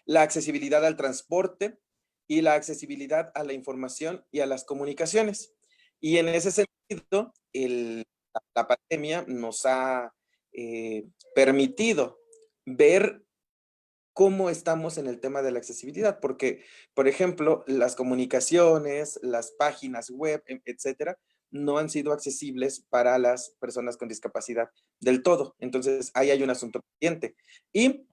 La accesibilidad al transporte y la accesibilidad a la información y a las comunicaciones. Y en ese sentido, la pandemia nos ha permitido ver cómo estamos en el tema de la accesibilidad, porque, por ejemplo, las comunicaciones, las páginas web, etcétera, no han sido accesibles para las personas con discapacidad del todo. Entonces, ahí hay un asunto pendiente. Y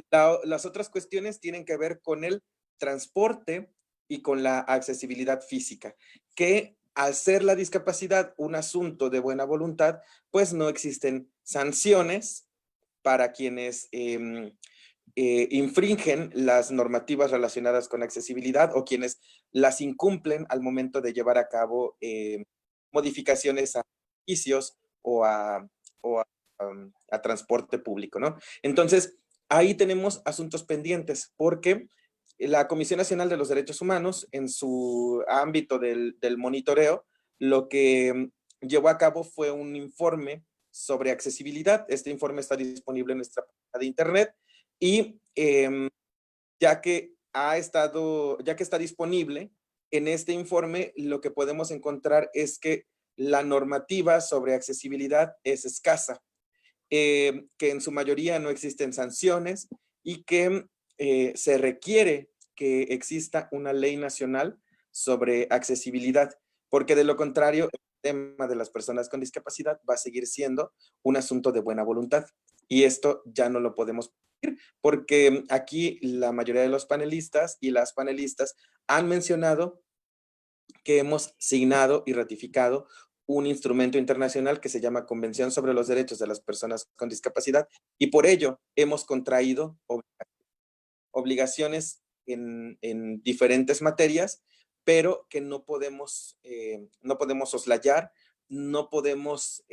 las otras cuestiones tienen que ver con el transporte y con la accesibilidad física, que al ser la discapacidad un asunto de buena voluntad, pues no existen sanciones para quienes infringen las normativas relacionadas con accesibilidad o quienes las incumplen al momento de llevar a cabo modificaciones a servicios o a transporte público, ¿no? Entonces, ahí tenemos asuntos pendientes porque la Comisión Nacional de los Derechos Humanos, en su ámbito del monitoreo, lo que llevó a cabo fue un informe sobre accesibilidad. Este informe está disponible en nuestra página de internet y ya que está disponible, en este informe lo que podemos encontrar es que la normativa sobre accesibilidad es escasa, que en su mayoría no existen sanciones y que se requiere que exista una ley nacional sobre accesibilidad, porque de lo contrario, el tema de las personas con discapacidad va a seguir siendo un asunto de buena voluntad. Y esto ya no lo podemos permitir, porque aquí la mayoría de los panelistas y las panelistas han mencionado que hemos signado y ratificado un instrumento internacional que se llama Convención sobre los Derechos de las Personas con Discapacidad, y por ello hemos contraído obligaciones en diferentes materias, pero que no podemos soslayar, no podemos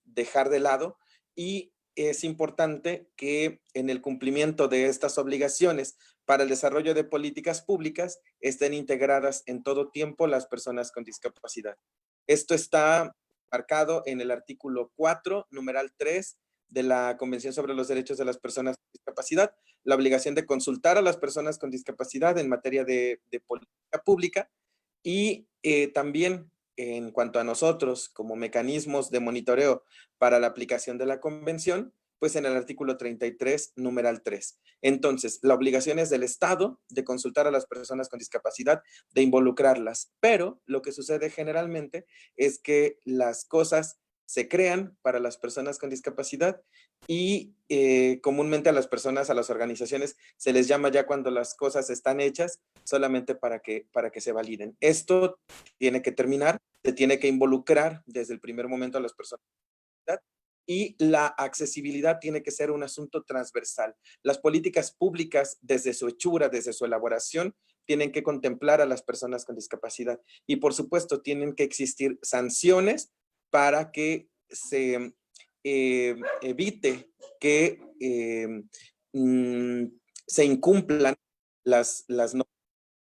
dejar de lado, y es importante que en el cumplimiento de estas obligaciones para el desarrollo de políticas públicas estén integradas en todo tiempo las personas con discapacidad. Esto está marcado en el artículo 4, numeral 3 de la Convención sobre los Derechos de las Personas con Discapacidad, la obligación de consultar a las personas con discapacidad en materia de política pública y también en cuanto a nosotros como mecanismos de monitoreo para la aplicación de la convención, pues en el artículo 33, numeral 3. Entonces, la obligación es del Estado de consultar a las personas con discapacidad, de involucrarlas, pero lo que sucede generalmente es que las cosas se crean para las personas con discapacidad y comúnmente a las personas, a las organizaciones, se les llama ya cuando las cosas están hechas solamente para que se validen. Esto tiene que terminar, se tiene que involucrar desde el primer momento a las personas con discapacidad y la accesibilidad tiene que ser un asunto transversal. Las políticas públicas, desde su hechura, desde su elaboración, tienen que contemplar a las personas con discapacidad y, por supuesto, tienen que existir sanciones para que se evite que se incumplan las normas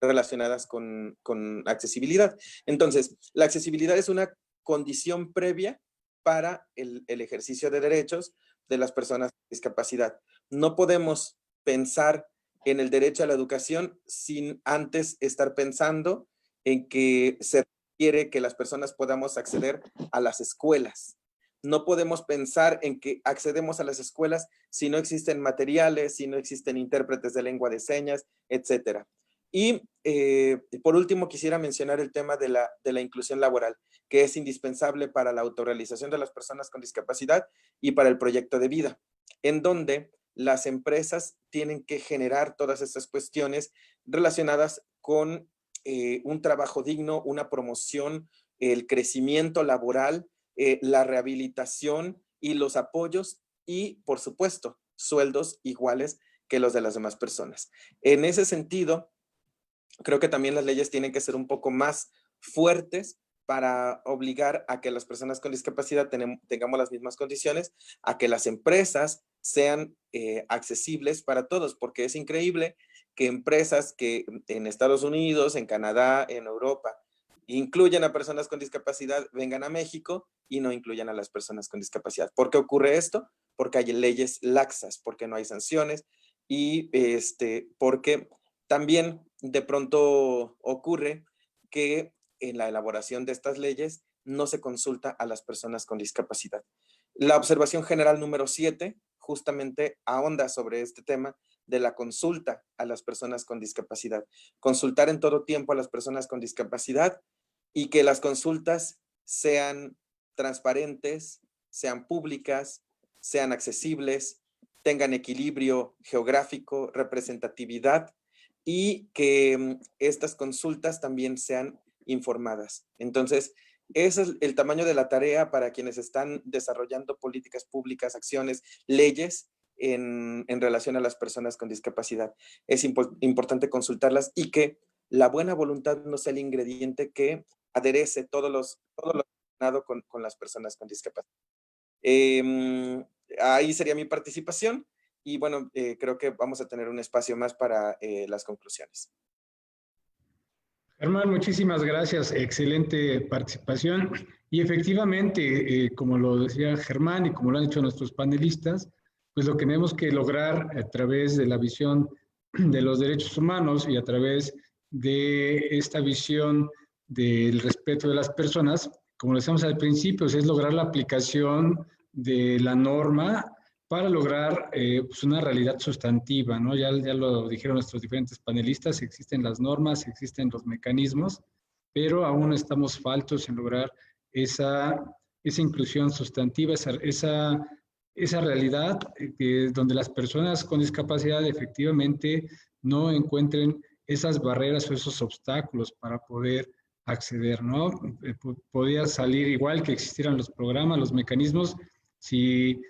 relacionadas con accesibilidad. Entonces, la accesibilidad es una condición previa para el ejercicio de derechos de las personas con discapacidad. No podemos pensar en el derecho a la educación sin antes estar pensando en que se requiere que las personas podamos acceder a las escuelas. No podemos pensar en que accedemos a las escuelas si no existen materiales, si no existen intérpretes de lengua de señas, etcétera. Y por último, quisiera mencionar el tema de la inclusión laboral, que es indispensable para la autorrealización de las personas con discapacidad y para el proyecto de vida, en donde las empresas tienen que generar todas estas cuestiones relacionadas con un trabajo digno, una promoción, el crecimiento laboral, la rehabilitación y los apoyos y, por supuesto, sueldos iguales que los de las demás personas. En ese sentido, creo que también las leyes tienen que ser un poco más fuertes para obligar a que las personas con discapacidad tengamos las mismas condiciones, a que las empresas sean accesibles para todos, porque es increíble que empresas que en Estados Unidos, en Canadá, en Europa, incluyen a personas con discapacidad, vengan a México y no incluyan a las personas con discapacidad. ¿Por qué ocurre esto? Porque hay leyes laxas, porque no hay sanciones y porque también de pronto ocurre que en la elaboración de estas leyes no se consulta a las personas con discapacidad. La observación general número 7 justamente ahonda sobre este tema de la consulta a las personas con discapacidad. Consultar en todo tiempo a las personas con discapacidad y que las consultas sean transparentes, sean públicas, sean accesibles, tengan equilibrio geográfico, representatividad y que estas consultas también sean informadas. Entonces, ese es el tamaño de la tarea para quienes están desarrollando políticas públicas, acciones, leyes en relación a las personas con discapacidad. Es importante consultarlas y que la buena voluntad no sea el ingrediente que aderece todo lo relacionado con las personas con discapacidad. Ahí sería mi participación y bueno, creo que vamos a tener un espacio más para las conclusiones. Germán, muchísimas gracias. Excelente participación. Y efectivamente, como lo decía Germán y como lo han dicho nuestros panelistas, pues lo que tenemos que lograr a través de la visión de los derechos humanos y a través de esta visión del respeto de las personas, como decíamos al principio, es lograr la aplicación de la norma para lograr pues una realidad sustantiva, ¿no? Ya lo dijeron nuestros diferentes panelistas, existen las normas, existen los mecanismos, pero aún estamos faltos en lograr esa inclusión sustantiva, esa realidad donde las personas con discapacidad efectivamente no encuentren esas barreras o esos obstáculos para poder acceder, ¿no? Podría salir igual que existieran los programas, los mecanismos, si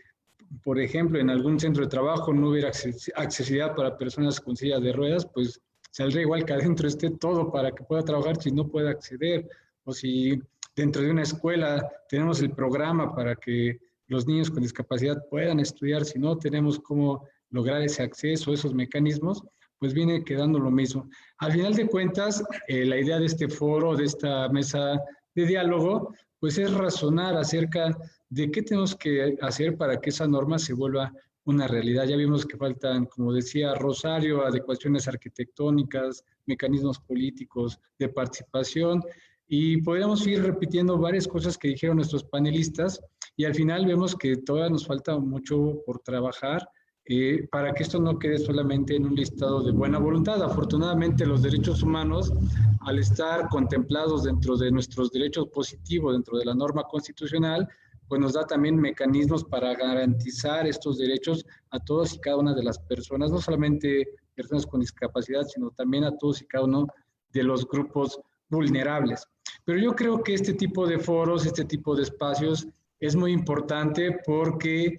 por ejemplo, en algún centro de trabajo no hubiera accesibilidad para personas con sillas de ruedas, pues saldría igual que adentro esté todo para que pueda trabajar si no puede acceder. O si dentro de una escuela tenemos el programa para que los niños con discapacidad puedan estudiar, si no tenemos cómo lograr ese acceso, esos mecanismos, pues viene quedando lo mismo. Al final de cuentas, la idea de este foro, de esta mesa de diálogo, pues es razonar acerca de qué tenemos que hacer para que esa norma se vuelva una realidad. Ya vimos que faltan, como decía Rosario, adecuaciones arquitectónicas, mecanismos políticos de participación, y podríamos ir repitiendo varias cosas que dijeron nuestros panelistas, y al final vemos que todavía nos falta mucho por trabajar para que esto no quede solamente en un listado de buena voluntad. Afortunadamente, los derechos humanos, al estar contemplados dentro de nuestros derechos positivos, dentro de la norma constitucional, pues nos da también mecanismos para garantizar estos derechos a todas y cada una de las personas, no solamente personas con discapacidad, sino también a todos y cada uno de los grupos vulnerables. Pero yo creo que este tipo de foros, este tipo de espacios es muy importante porque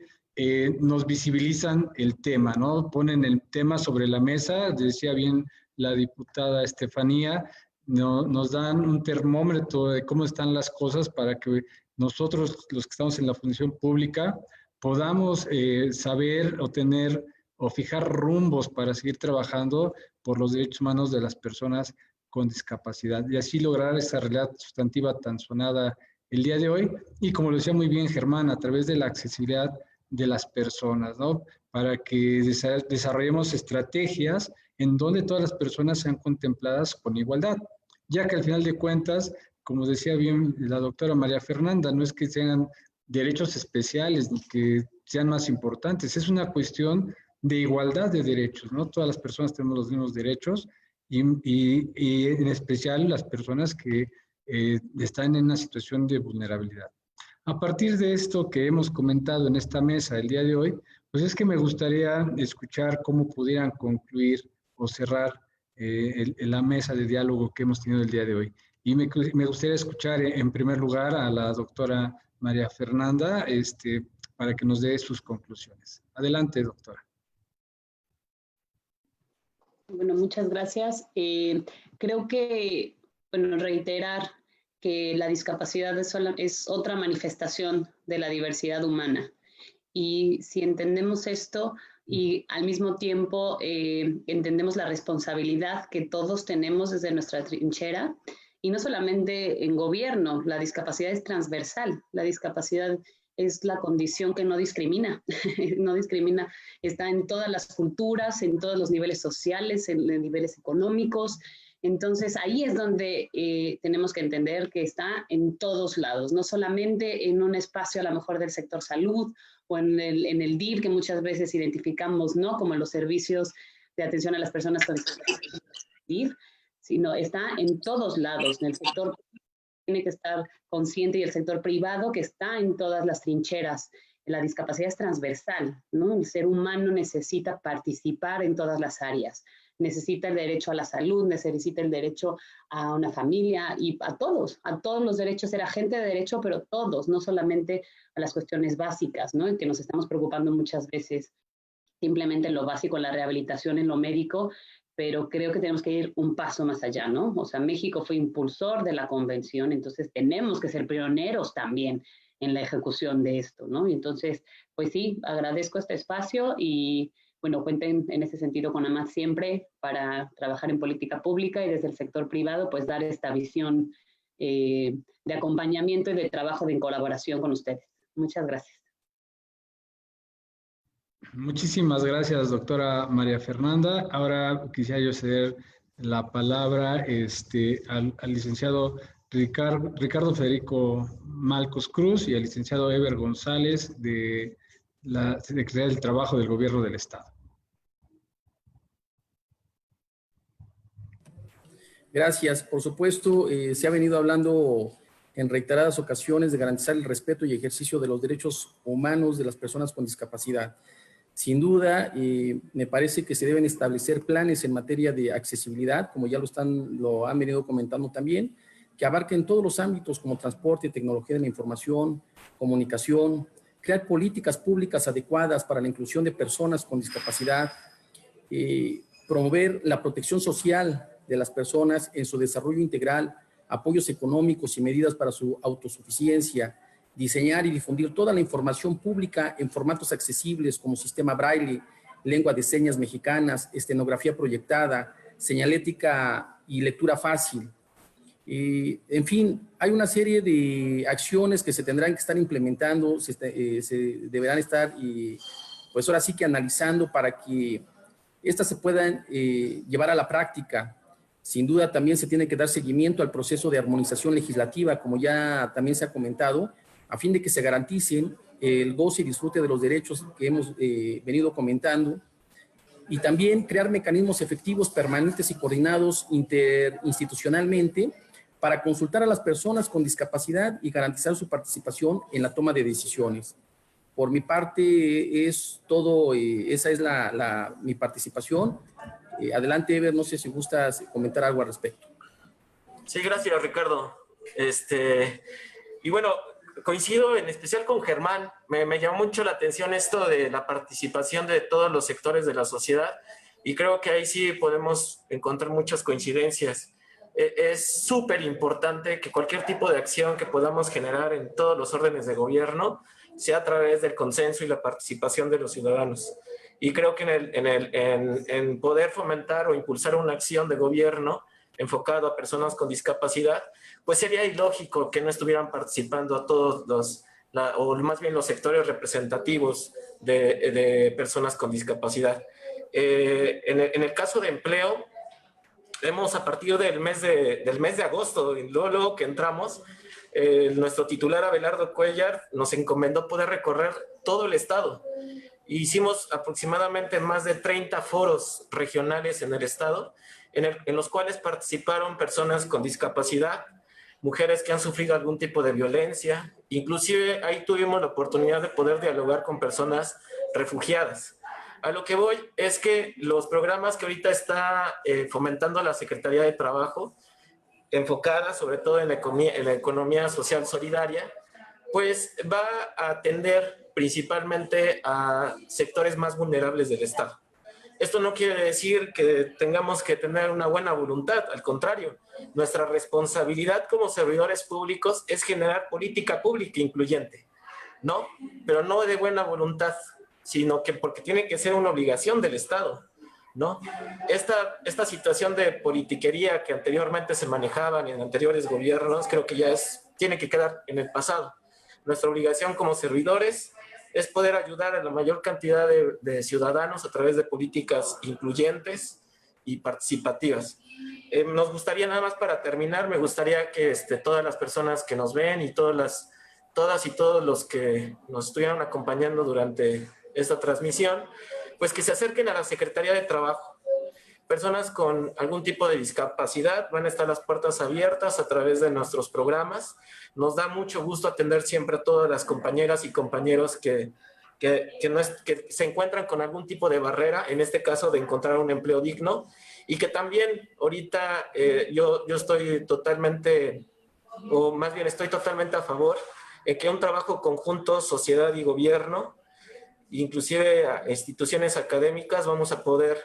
nos visibilizan el tema, ¿no? Ponen el tema sobre la mesa, decía bien la diputada Estefanía, nos dan un termómetro de cómo están las cosas para que nosotros, los que estamos en la función pública, podamos saber o tener o fijar rumbos para seguir trabajando por los derechos humanos de las personas con discapacidad y así lograr esa realidad sustantiva tan sonada el día de hoy. Y como lo decía muy bien Germán, a través de la accesibilidad de las personas, ¿no? Para que desarrollemos estrategias en donde todas las personas sean contempladas con igualdad, ya que al final de cuentas, como decía bien la doctora María Fernanda, no es que sean derechos especiales ni que sean más importantes, es una cuestión de igualdad de derechos, ¿no? Todas las personas tenemos los mismos derechos y en especial las personas que están en una situación de vulnerabilidad. A partir de esto que hemos comentado en esta mesa el día de hoy, pues es que me gustaría escuchar cómo pudieran concluir o cerrar la mesa de diálogo que hemos tenido el día de hoy. Y me gustaría escuchar en primer lugar a la doctora María Fernanda para que nos dé sus conclusiones. Adelante, doctora. Bueno, muchas gracias. Creo que, bueno, reiterar que la discapacidad es otra manifestación de la diversidad humana. Y si entendemos esto y al mismo tiempo entendemos la responsabilidad que todos tenemos desde nuestra trinchera, y no solamente en gobierno, la discapacidad es transversal, la discapacidad es la condición que no discrimina, no discrimina, está en todas las culturas, en todos los niveles sociales, en niveles económicos. Entonces ahí es donde tenemos que entender que está en todos lados, no solamente en un espacio a lo mejor del sector salud o en el DIR que muchas veces identificamos, ¿no? Como los servicios de atención a las personas con discapacidad, DIR, sino está en todos lados, en el sector tiene que estar consciente y el sector privado que está en todas las trincheras. La discapacidad es transversal, ¿no? El ser humano necesita participar en todas las áreas. Necesita el derecho a la salud, necesita el derecho a una familia y a todos los derechos, ser agente de derecho, pero todos, no solamente a las cuestiones básicas, ¿no? En que nos estamos preocupando muchas veces simplemente en lo básico, en la rehabilitación, en lo médico, pero creo que tenemos que ir un paso más allá, ¿no? O sea, México fue impulsor de la convención, entonces tenemos que ser pioneros también en la ejecución de esto, ¿no? Y entonces, pues sí, agradezco este espacio y, bueno, cuenten en ese sentido con AMAD siempre para trabajar en política pública y desde el sector privado, pues dar esta visión de acompañamiento y de trabajo de colaboración con ustedes. Muchas gracias. Muchísimas gracias, doctora María Fernanda. Ahora quisiera yo ceder la palabra al licenciado Ricardo Federico Malcos Cruz y al licenciado Eber González de la Secretaría del Trabajo del Gobierno del Estado. Gracias. Por supuesto, se ha venido hablando en reiteradas ocasiones de garantizar el respeto y ejercicio de los derechos humanos de las personas con discapacidad. Sin duda, me parece que se deben establecer planes en materia de accesibilidad, como ya lo han venido comentando también, que abarquen todos los ámbitos como transporte, tecnología de la información, comunicación, crear políticas públicas adecuadas para la inclusión de personas con discapacidad, promover la protección social de las personas en su desarrollo integral, apoyos económicos y medidas para su autosuficiencia, diseñar y difundir toda la información pública en formatos accesibles como sistema braille, lengua de señas mexicanas, estenografía proyectada, señalética y lectura fácil. En fin, hay una serie de acciones que se tendrán que estar implementando, se deberán estar, pues ahora sí que analizando para que estas se puedan llevar a la práctica. Sin duda también se tiene que dar seguimiento al proceso de armonización legislativa, como ya también se ha comentado, a fin de que se garanticen el goce y disfrute de los derechos que hemos venido comentando, y también crear mecanismos efectivos, permanentes y coordinados interinstitucionalmente para consultar a las personas con discapacidad y garantizar su participación en la toma de decisiones. Por mi parte es todo, esa es mi participación. Adelante, Ever, no sé si gustas comentar algo al respecto. Sí, gracias, Ricardo. Y bueno, coincido en especial con Germán. Me llamó mucho la atención esto de la participación de todos los sectores de la sociedad, y creo que ahí sí podemos encontrar muchas coincidencias. Es súper importante que cualquier tipo de acción que podamos generar en todos los órdenes de gobierno sea a través del consenso y la participación de los ciudadanos. Y creo que en poder fomentar o impulsar una acción de gobierno enfocado a personas con discapacidad, pues sería ilógico que no estuvieran participando a todos o más bien los sectores representativos de personas con discapacidad. En el caso de empleo, hemos a partir del mes de agosto, luego que entramos, nuestro titular Abelardo Cuellar nos encomendó poder recorrer todo el estado. Hicimos aproximadamente más de 30 foros regionales en el estado, en los cuales participaron personas con discapacidad, mujeres que han sufrido algún tipo de violencia, inclusive ahí tuvimos la oportunidad de poder dialogar con personas refugiadas. A lo que voy es que los programas que ahorita está fomentando la Secretaría de Trabajo, enfocada sobre todo en la economía social solidaria, pues va a atender principalmente a sectores más vulnerables del Estado. Esto no quiere decir que tengamos que tener una buena voluntad, al contrario, nuestra responsabilidad como servidores públicos es generar política pública incluyente, ¿no? Pero no de buena voluntad, sino que porque tiene que ser una obligación del Estado, ¿no? Esta situación de politiquería que anteriormente se manejaban en anteriores gobiernos, creo que ya tiene que quedar en el pasado. Nuestra obligación como servidores es poder ayudar a la mayor cantidad de ciudadanos a través de políticas incluyentes y participativas. Nos gustaría, nada más para terminar, me gustaría que todas las personas que nos ven y todas y todos los que nos estuvieron acompañando durante esta transmisión, pues que se acerquen a la Secretaría de Trabajo. Personas con algún tipo de discapacidad, van a estar las puertas abiertas a través de nuestros programas. Nos da mucho gusto atender siempre a todas las compañeras y compañeros que se encuentran con algún tipo de barrera, en este caso de encontrar un empleo digno, y que también ahorita yo estoy totalmente, o más bien estoy totalmente a favor de que un trabajo conjunto, sociedad y gobierno, inclusive a instituciones académicas, vamos a poder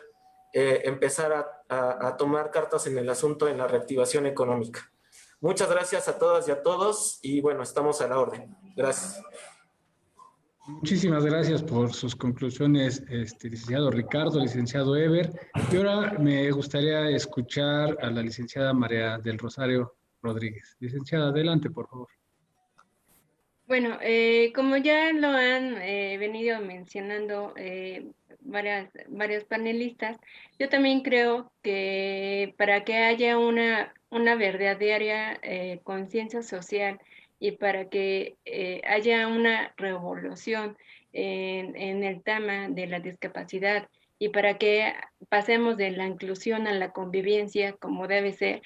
empezar a tomar cartas en el asunto en la reactivación económica. Muchas gracias a todas y a todos, y bueno, estamos a la orden. Gracias. Muchísimas gracias por sus conclusiones, licenciado Ricardo, licenciado Ever. Y ahora me gustaría escuchar a la licenciada María del Rosario Rodríguez. Licenciada, adelante, por favor. Bueno, como ya lo han venido mencionando varios panelistas, yo también creo que para que haya una verdadera conciencia social y para que haya una revolución en el tema de la discapacidad y para que pasemos de la inclusión a la convivencia como debe ser,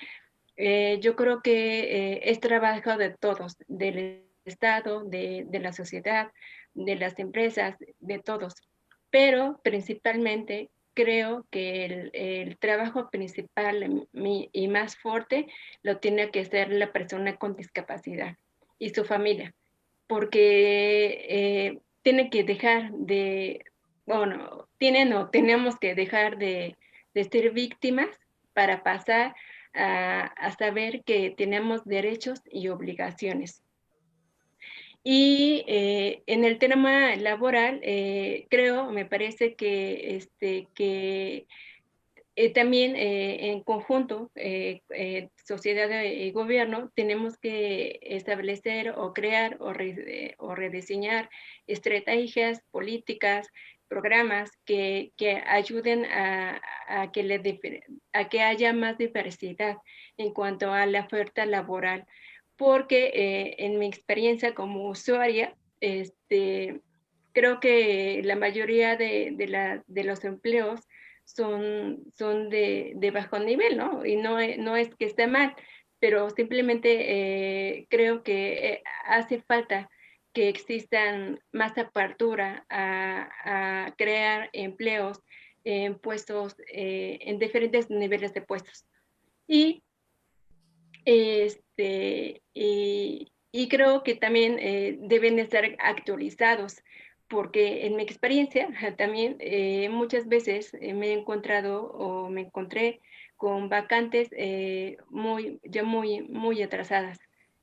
yo creo que es trabajo de todos, del Estado, de la sociedad, de las empresas, de todos. Pero principalmente creo que el trabajo principal y más fuerte lo tiene que hacer la persona con discapacidad y su familia, porque tiene que dejar tenemos que dejar de ser víctimas para pasar a saber que tenemos derechos y obligaciones. Y en el tema laboral, me parece que, también en conjunto, sociedad y gobierno, tenemos que establecer o crear o rediseñar estrategias, políticas, programas que ayuden a que haya más diversidad en cuanto a la oferta laboral. Porque en mi experiencia como usuaria, creo que la mayoría de los empleos son de bajo nivel, ¿no? Y no es que esté mal, pero simplemente creo que hace falta que existan más apertura a crear empleos en puestos, en diferentes niveles de puestos. Y y creo que también deben estar actualizados, porque en mi experiencia también muchas veces me he encontrado o me encontré con vacantes muy atrasadas.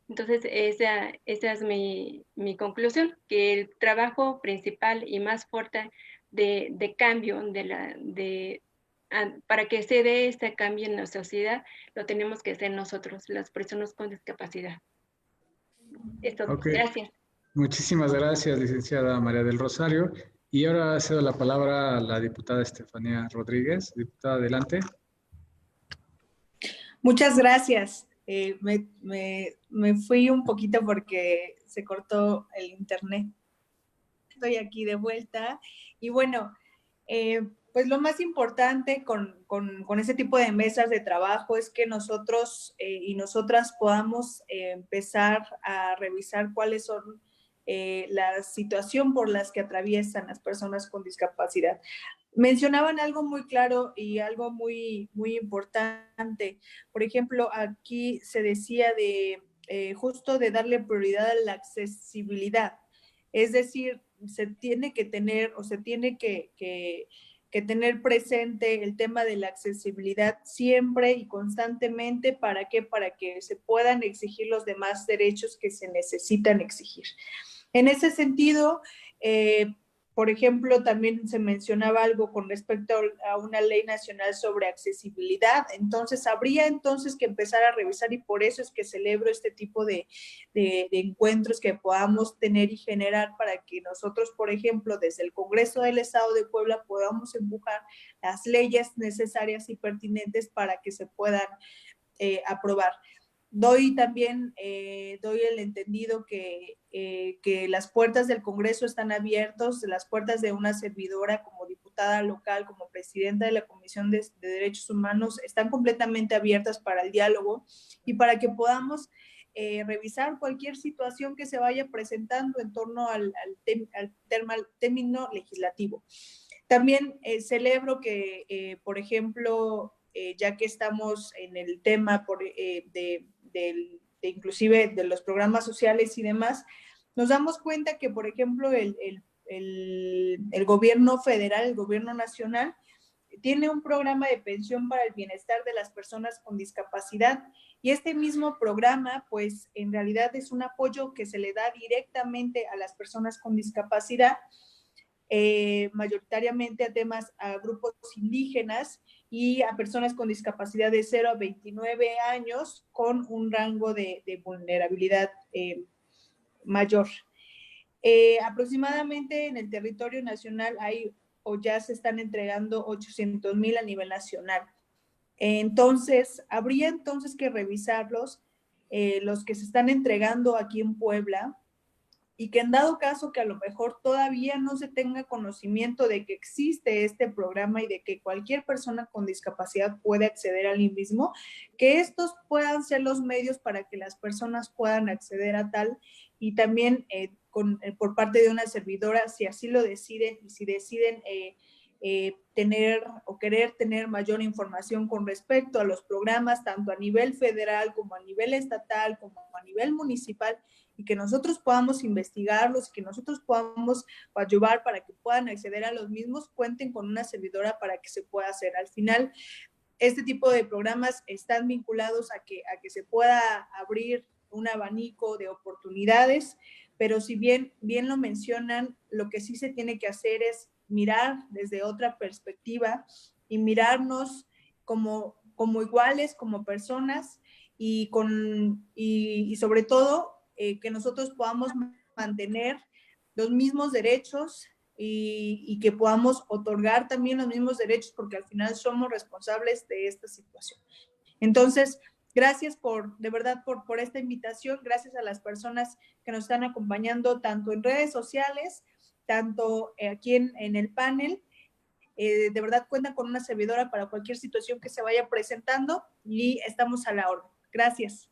Entonces, esa es mi conclusión, que el trabajo principal y más fuerte de cambio para que se dé este cambio en la sociedad, lo tenemos que hacer nosotros, las personas con discapacidad. Esto, Okay. gracias. Muchísimas gracias, licenciada María del Rosario. Y ahora cedo la palabra a la diputada Estefanía Rodríguez. Diputada, adelante. Muchas gracias. Me fui un poquito porque se cortó el internet. Estoy aquí de vuelta. Y bueno, pues lo más importante con ese tipo de mesas de trabajo es que nosotros y nosotras podamos empezar a revisar cuáles son la situación por las que atraviesan las personas con discapacidad. Mencionaban algo muy claro y algo muy importante. Por ejemplo, aquí se decía de justo de darle prioridad a la accesibilidad. Es decir, se tiene que tener o se tiene que tener presente el tema de la accesibilidad siempre y constantemente. ¿Para qué? Para que se puedan exigir los demás derechos que se necesitan exigir. En ese sentido, por ejemplo, también se mencionaba algo con respecto a una ley nacional sobre accesibilidad. Entonces, habría entonces que empezar a revisar, y por eso es que celebro este tipo de encuentros que podamos tener y generar para que nosotros, por ejemplo, desde el Congreso del Estado de Puebla podamos empujar las leyes necesarias y pertinentes para que se puedan aprobar. Doy también, doy el entendido que las puertas del Congreso están abiertas, las puertas de una servidora como diputada local, como presidenta de la Comisión de Derechos Humanos, están completamente abiertas para el diálogo y para que podamos revisar cualquier situación que se vaya presentando en torno al término legislativo. También celebro que, por ejemplo, ya que estamos en el tema inclusive de los programas sociales y demás, nos damos cuenta que, por ejemplo, el gobierno federal, el gobierno nacional, tiene un programa de pensión para el bienestar de las personas con discapacidad, y este mismo programa, pues, en realidad es un apoyo que se le da directamente a las personas con discapacidad, mayoritariamente a grupos indígenas y a personas con discapacidad de 0 a 29 años con un rango de vulnerabilidad mayor. Aproximadamente en el territorio nacional hay o ya se están entregando 800,000 a nivel nacional. Entonces, habría entonces que revisarlos, los que se están entregando aquí en Puebla, y que en dado caso que a lo mejor todavía no se tenga conocimiento de que existe este programa y de que cualquier persona con discapacidad puede acceder al mismo, que estos puedan ser los medios para que las personas puedan acceder a tal, y también por parte de una servidora, si así lo deciden y si deciden tener o querer tener mayor información con respecto a los programas, tanto a nivel federal como a nivel estatal, como a nivel municipal, y que nosotros podamos investigarlos, que nosotros podamos ayudar para que puedan acceder a los mismos, cuenten con una servidora para que se pueda hacer. Al final, este tipo de programas están vinculados a que se pueda abrir un abanico de oportunidades, pero si bien lo mencionan, lo que sí se tiene que hacer es mirar desde otra perspectiva y mirarnos como iguales, como personas, y sobre todo que nosotros podamos mantener los mismos derechos y que podamos otorgar también los mismos derechos, porque al final somos responsables de esta situación. Entonces, gracias de verdad por esta invitación, gracias a las personas que nos están acompañando tanto en redes sociales, tanto aquí en el panel. De verdad cuentan con una servidora para cualquier situación que se vaya presentando y estamos a la orden. Gracias.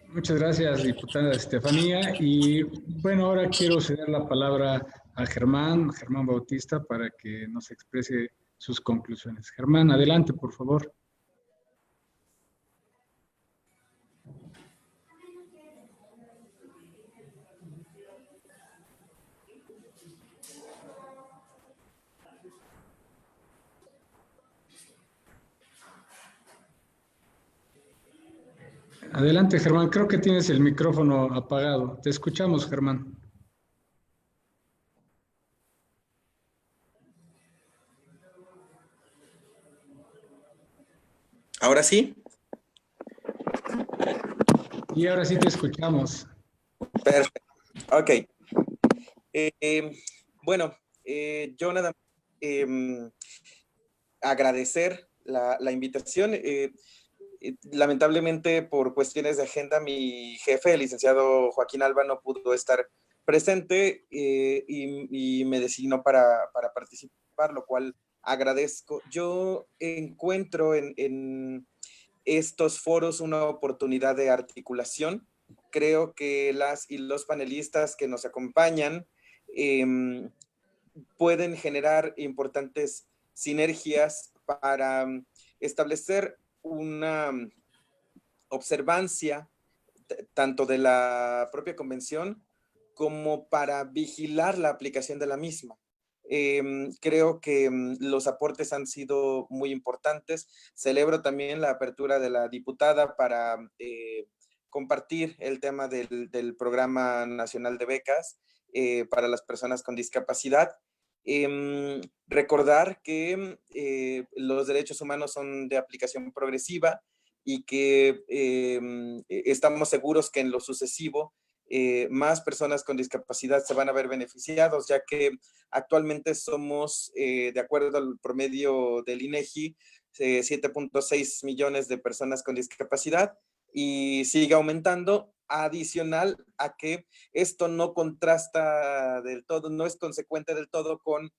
Muchas gracias, diputada Estefanía. Y bueno, ahora quiero ceder la palabra a Germán Bautista, para que nos exprese sus conclusiones. Germán, adelante, por favor. Adelante, Germán. Creo que tienes el micrófono apagado. Te escuchamos, Germán. ¿Ahora sí? Y ahora sí te escuchamos. Perfecto. Ok. Bueno, yo nada más agradecer la invitación. Lamentablemente, por cuestiones de agenda, mi jefe, el licenciado Joaquín Alba, no pudo estar presente y me designó para participar, lo cual agradezco. Yo encuentro en estos foros una oportunidad de articulación. Creo que las y los panelistas que nos acompañan pueden generar importantes sinergias para establecer una observancia tanto de la propia convención como para vigilar la aplicación de la misma. Creo que los aportes han sido muy importantes. Celebro también la apertura de la diputada para compartir el tema del Programa Nacional de Becas para las personas con discapacidad. Recordar que los derechos humanos son de aplicación progresiva y que estamos seguros que en lo sucesivo más personas con discapacidad se van a ver beneficiados, ya que actualmente somos, de acuerdo al promedio del INEGI, 7.6 millones de personas con discapacidad y sigue aumentando, adicional a que esto no contrasta del todo, no es consecuente del todo con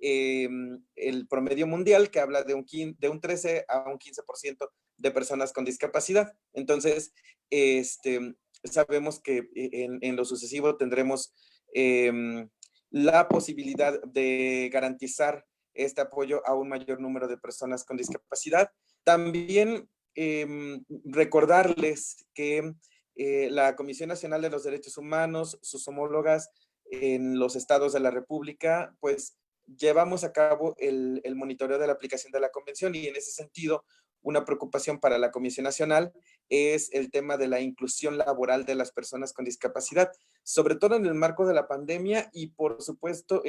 el promedio mundial, que habla de un 13 a un 15% de personas con discapacidad. Entonces, sabemos que en lo sucesivo tendremos la posibilidad de garantizar este apoyo a un mayor número de personas con discapacidad. También recordarles que la Comisión Nacional de los Derechos Humanos, sus homólogas en los estados de la República, pues llevamos a cabo el monitoreo de la aplicación de la convención, y en ese sentido una preocupación para la Comisión Nacional es el tema de la inclusión laboral de las personas con discapacidad, sobre todo en el marco de la pandemia y por supuesto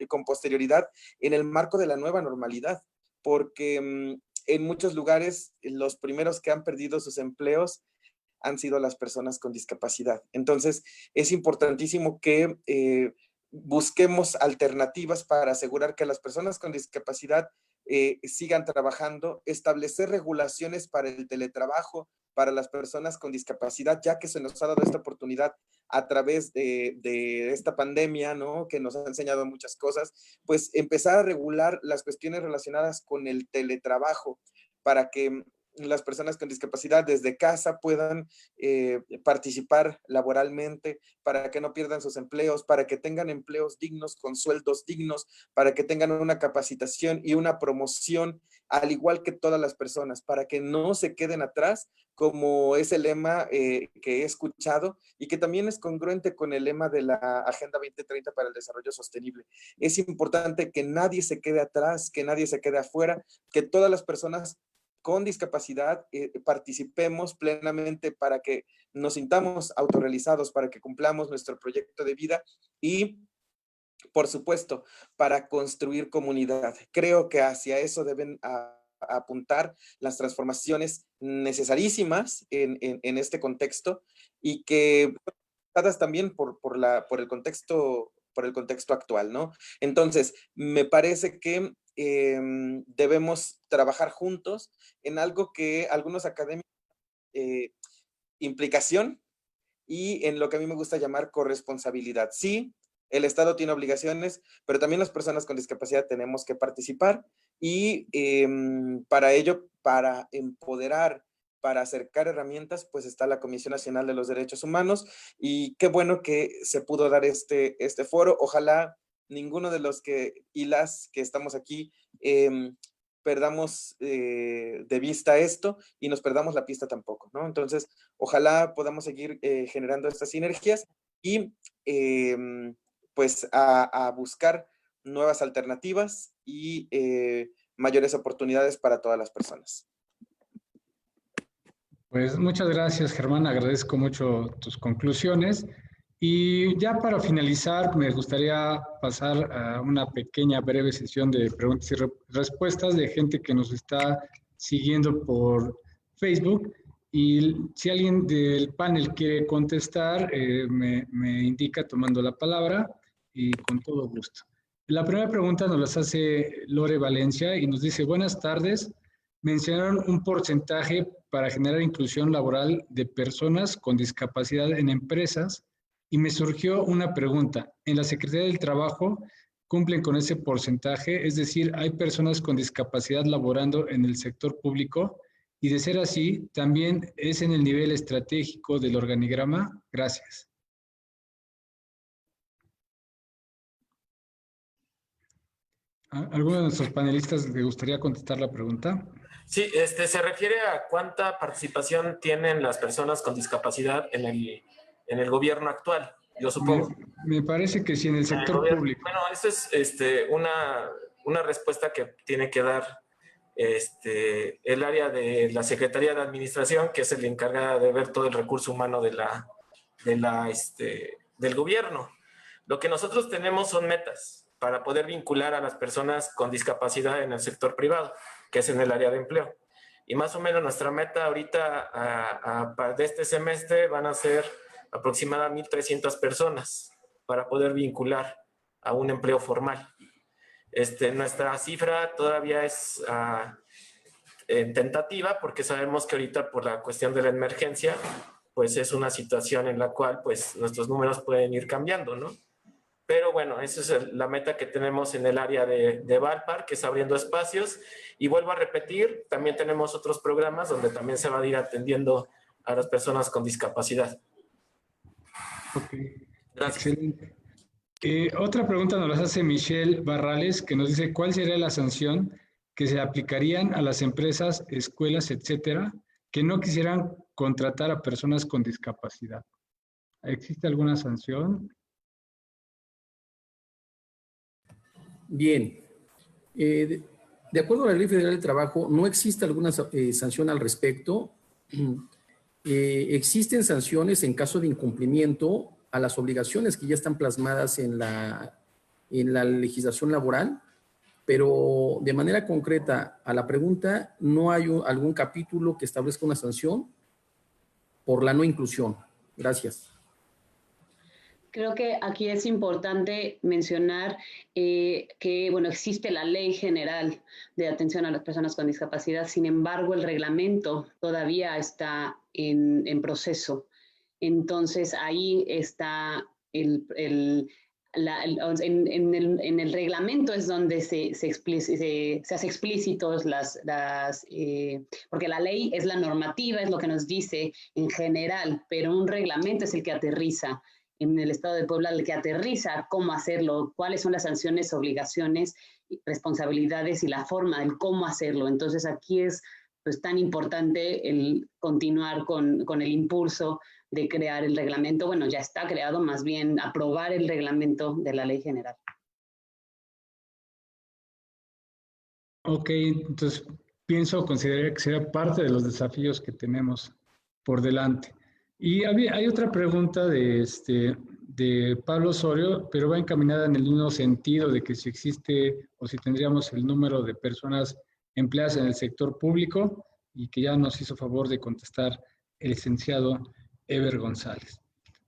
con posterioridad en el marco de la nueva normalidad, porque en muchos lugares los primeros que han perdido sus empleos han sido las personas con discapacidad. Entonces, es importantísimo que busquemos alternativas para asegurar que las personas con discapacidad sigan trabajando, establecer regulaciones para el teletrabajo para las personas con discapacidad, ya que se nos ha dado esta oportunidad a través de esta pandemia, ¿no? Que nos ha enseñado muchas cosas, pues empezar a regular las cuestiones relacionadas con el teletrabajo para que las personas con discapacidad desde casa puedan participar laboralmente, para que no pierdan sus empleos, para que tengan empleos dignos, con sueldos dignos, para que tengan una capacitación y una promoción, al igual que todas las personas, para que no se queden atrás, como es el lema que he escuchado y que también es congruente con el lema de la Agenda 2030 para el Desarrollo Sostenible. Es importante que nadie se quede atrás, que nadie se quede afuera, que todas las personas con discapacidad participemos plenamente para que nos sintamos autorrealizados, para que cumplamos nuestro proyecto de vida y, por supuesto, para construir comunidad. Creo que hacia eso deben apuntar las transformaciones necesarísimas en este contexto y que dadas también por el contexto actual, ¿no? Entonces, me parece que debemos trabajar juntos en algo que algunos académicos implicación y en lo que a mí me gusta llamar corresponsabilidad. Sí, el Estado tiene obligaciones, pero también las personas con discapacidad tenemos que participar y para ello, para empoderar, para acercar herramientas, pues está la Comisión Nacional de los Derechos Humanos y qué bueno que se pudo dar este foro. Ojalá ninguno de los que y las que estamos aquí perdamos de vista esto y nos perdamos la pista tampoco, ¿no? Entonces, ojalá podamos seguir generando estas sinergias y pues a buscar nuevas alternativas y mayores oportunidades para todas las personas. Pues muchas gracias, Germán. Agradezco mucho tus conclusiones. Y ya para finalizar, me gustaría pasar a una pequeña, breve sesión de preguntas y respuestas de gente que nos está siguiendo por Facebook. Y si alguien del panel quiere contestar, me indica tomando la palabra y con todo gusto. La primera pregunta nos la hace Lore Valencia y nos dice, buenas tardes. Mencionaron un porcentaje para generar inclusión laboral de personas con discapacidad en empresas y me surgió una pregunta. ¿En la Secretaría del Trabajo cumplen con ese porcentaje? Es decir, ¿hay personas con discapacidad laborando en el sector público? Y de ser así, ¿también es en el nivel estratégico del organigrama? Gracias. ¿Alguno de nuestros panelistas le gustaría contestar la pregunta? Sí, se refiere a cuánta participación tienen las personas con discapacidad en el gobierno actual, yo supongo. Me parece que sí, en el sector público. Bueno, eso es una respuesta que tiene que dar el área de la Secretaría de Administración, que es el encargada de ver todo el recurso humano del gobierno. Lo que nosotros tenemos son metas para poder vincular a las personas con discapacidad en el sector privado, que es en el área de empleo. Y más o menos nuestra meta ahorita de este semestre van a ser aproximadamente 1,300 personas para poder vincular a un empleo formal. Nuestra cifra todavía es tentativa porque sabemos que ahorita por la cuestión de la emergencia, pues es una situación en la cual pues nuestros números pueden ir cambiando, ¿no? Pero bueno, esa es la meta que tenemos en el área de Valpar, que es abriendo espacios. Y vuelvo a repetir, también tenemos otros programas donde también se va a ir atendiendo a las personas con discapacidad. Ok, gracias. Excelente. Otra pregunta nos la hace Michelle Barrales, que nos dice, ¿cuál sería la sanción que se aplicarían a las empresas, escuelas, etcétera, que no quisieran contratar a personas con discapacidad? ¿Existe alguna sanción? Bien. De acuerdo a la Ley Federal del Trabajo, no existe alguna sanción al respecto. Existen sanciones en caso de incumplimiento a las obligaciones que ya están plasmadas en la legislación laboral, pero de manera concreta a la pregunta, no hay algún capítulo que establezca una sanción por la no inclusión. Gracias. Creo que aquí es importante mencionar que, bueno, existe la Ley General de Atención a las Personas con Discapacidad, sin embargo, el reglamento todavía está en proceso. Entonces, ahí está en el reglamento es donde se hace explícitos porque la ley es la normativa, es lo que nos dice en general, pero un reglamento es el que aterriza en el Estado de Puebla, el que aterriza cómo hacerlo, cuáles son las sanciones, obligaciones, responsabilidades y la forma del cómo hacerlo. Entonces aquí es pues tan importante el continuar con el impulso de crear el reglamento. Bueno, ya está creado, más bien aprobar el reglamento de la Ley General. Ok, entonces consideraría que será parte de los desafíos que tenemos por delante. Y hay otra pregunta de Pablo Osorio, pero va encaminada en el mismo sentido de que si existe o si tendríamos el número de personas empleadas en el sector público, y que ya nos hizo favor de contestar el licenciado Eber González.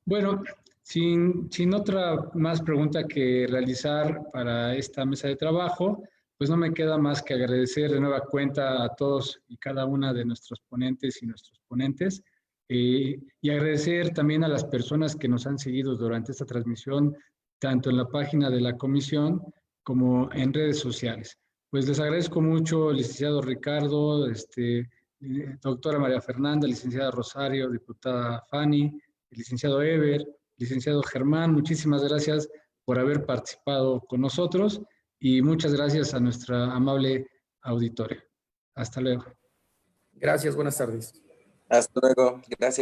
Bueno, sin otra más pregunta que realizar para esta mesa de trabajo, pues no me queda más que agradecer de nueva cuenta a todos y cada una de nuestros ponentes y nuestros ponentes, y agradecer también a las personas que nos han seguido durante esta transmisión, tanto en la página de la comisión como en redes sociales. Pues les agradezco mucho, licenciado Ricardo, doctora María Fernanda, licenciada Rosario, diputada Fanny, el licenciado Eber, licenciado Germán, muchísimas gracias por haber participado con nosotros y muchas gracias a nuestra amable auditorio. Hasta luego. Gracias, buenas tardes. Hasta luego, gracias.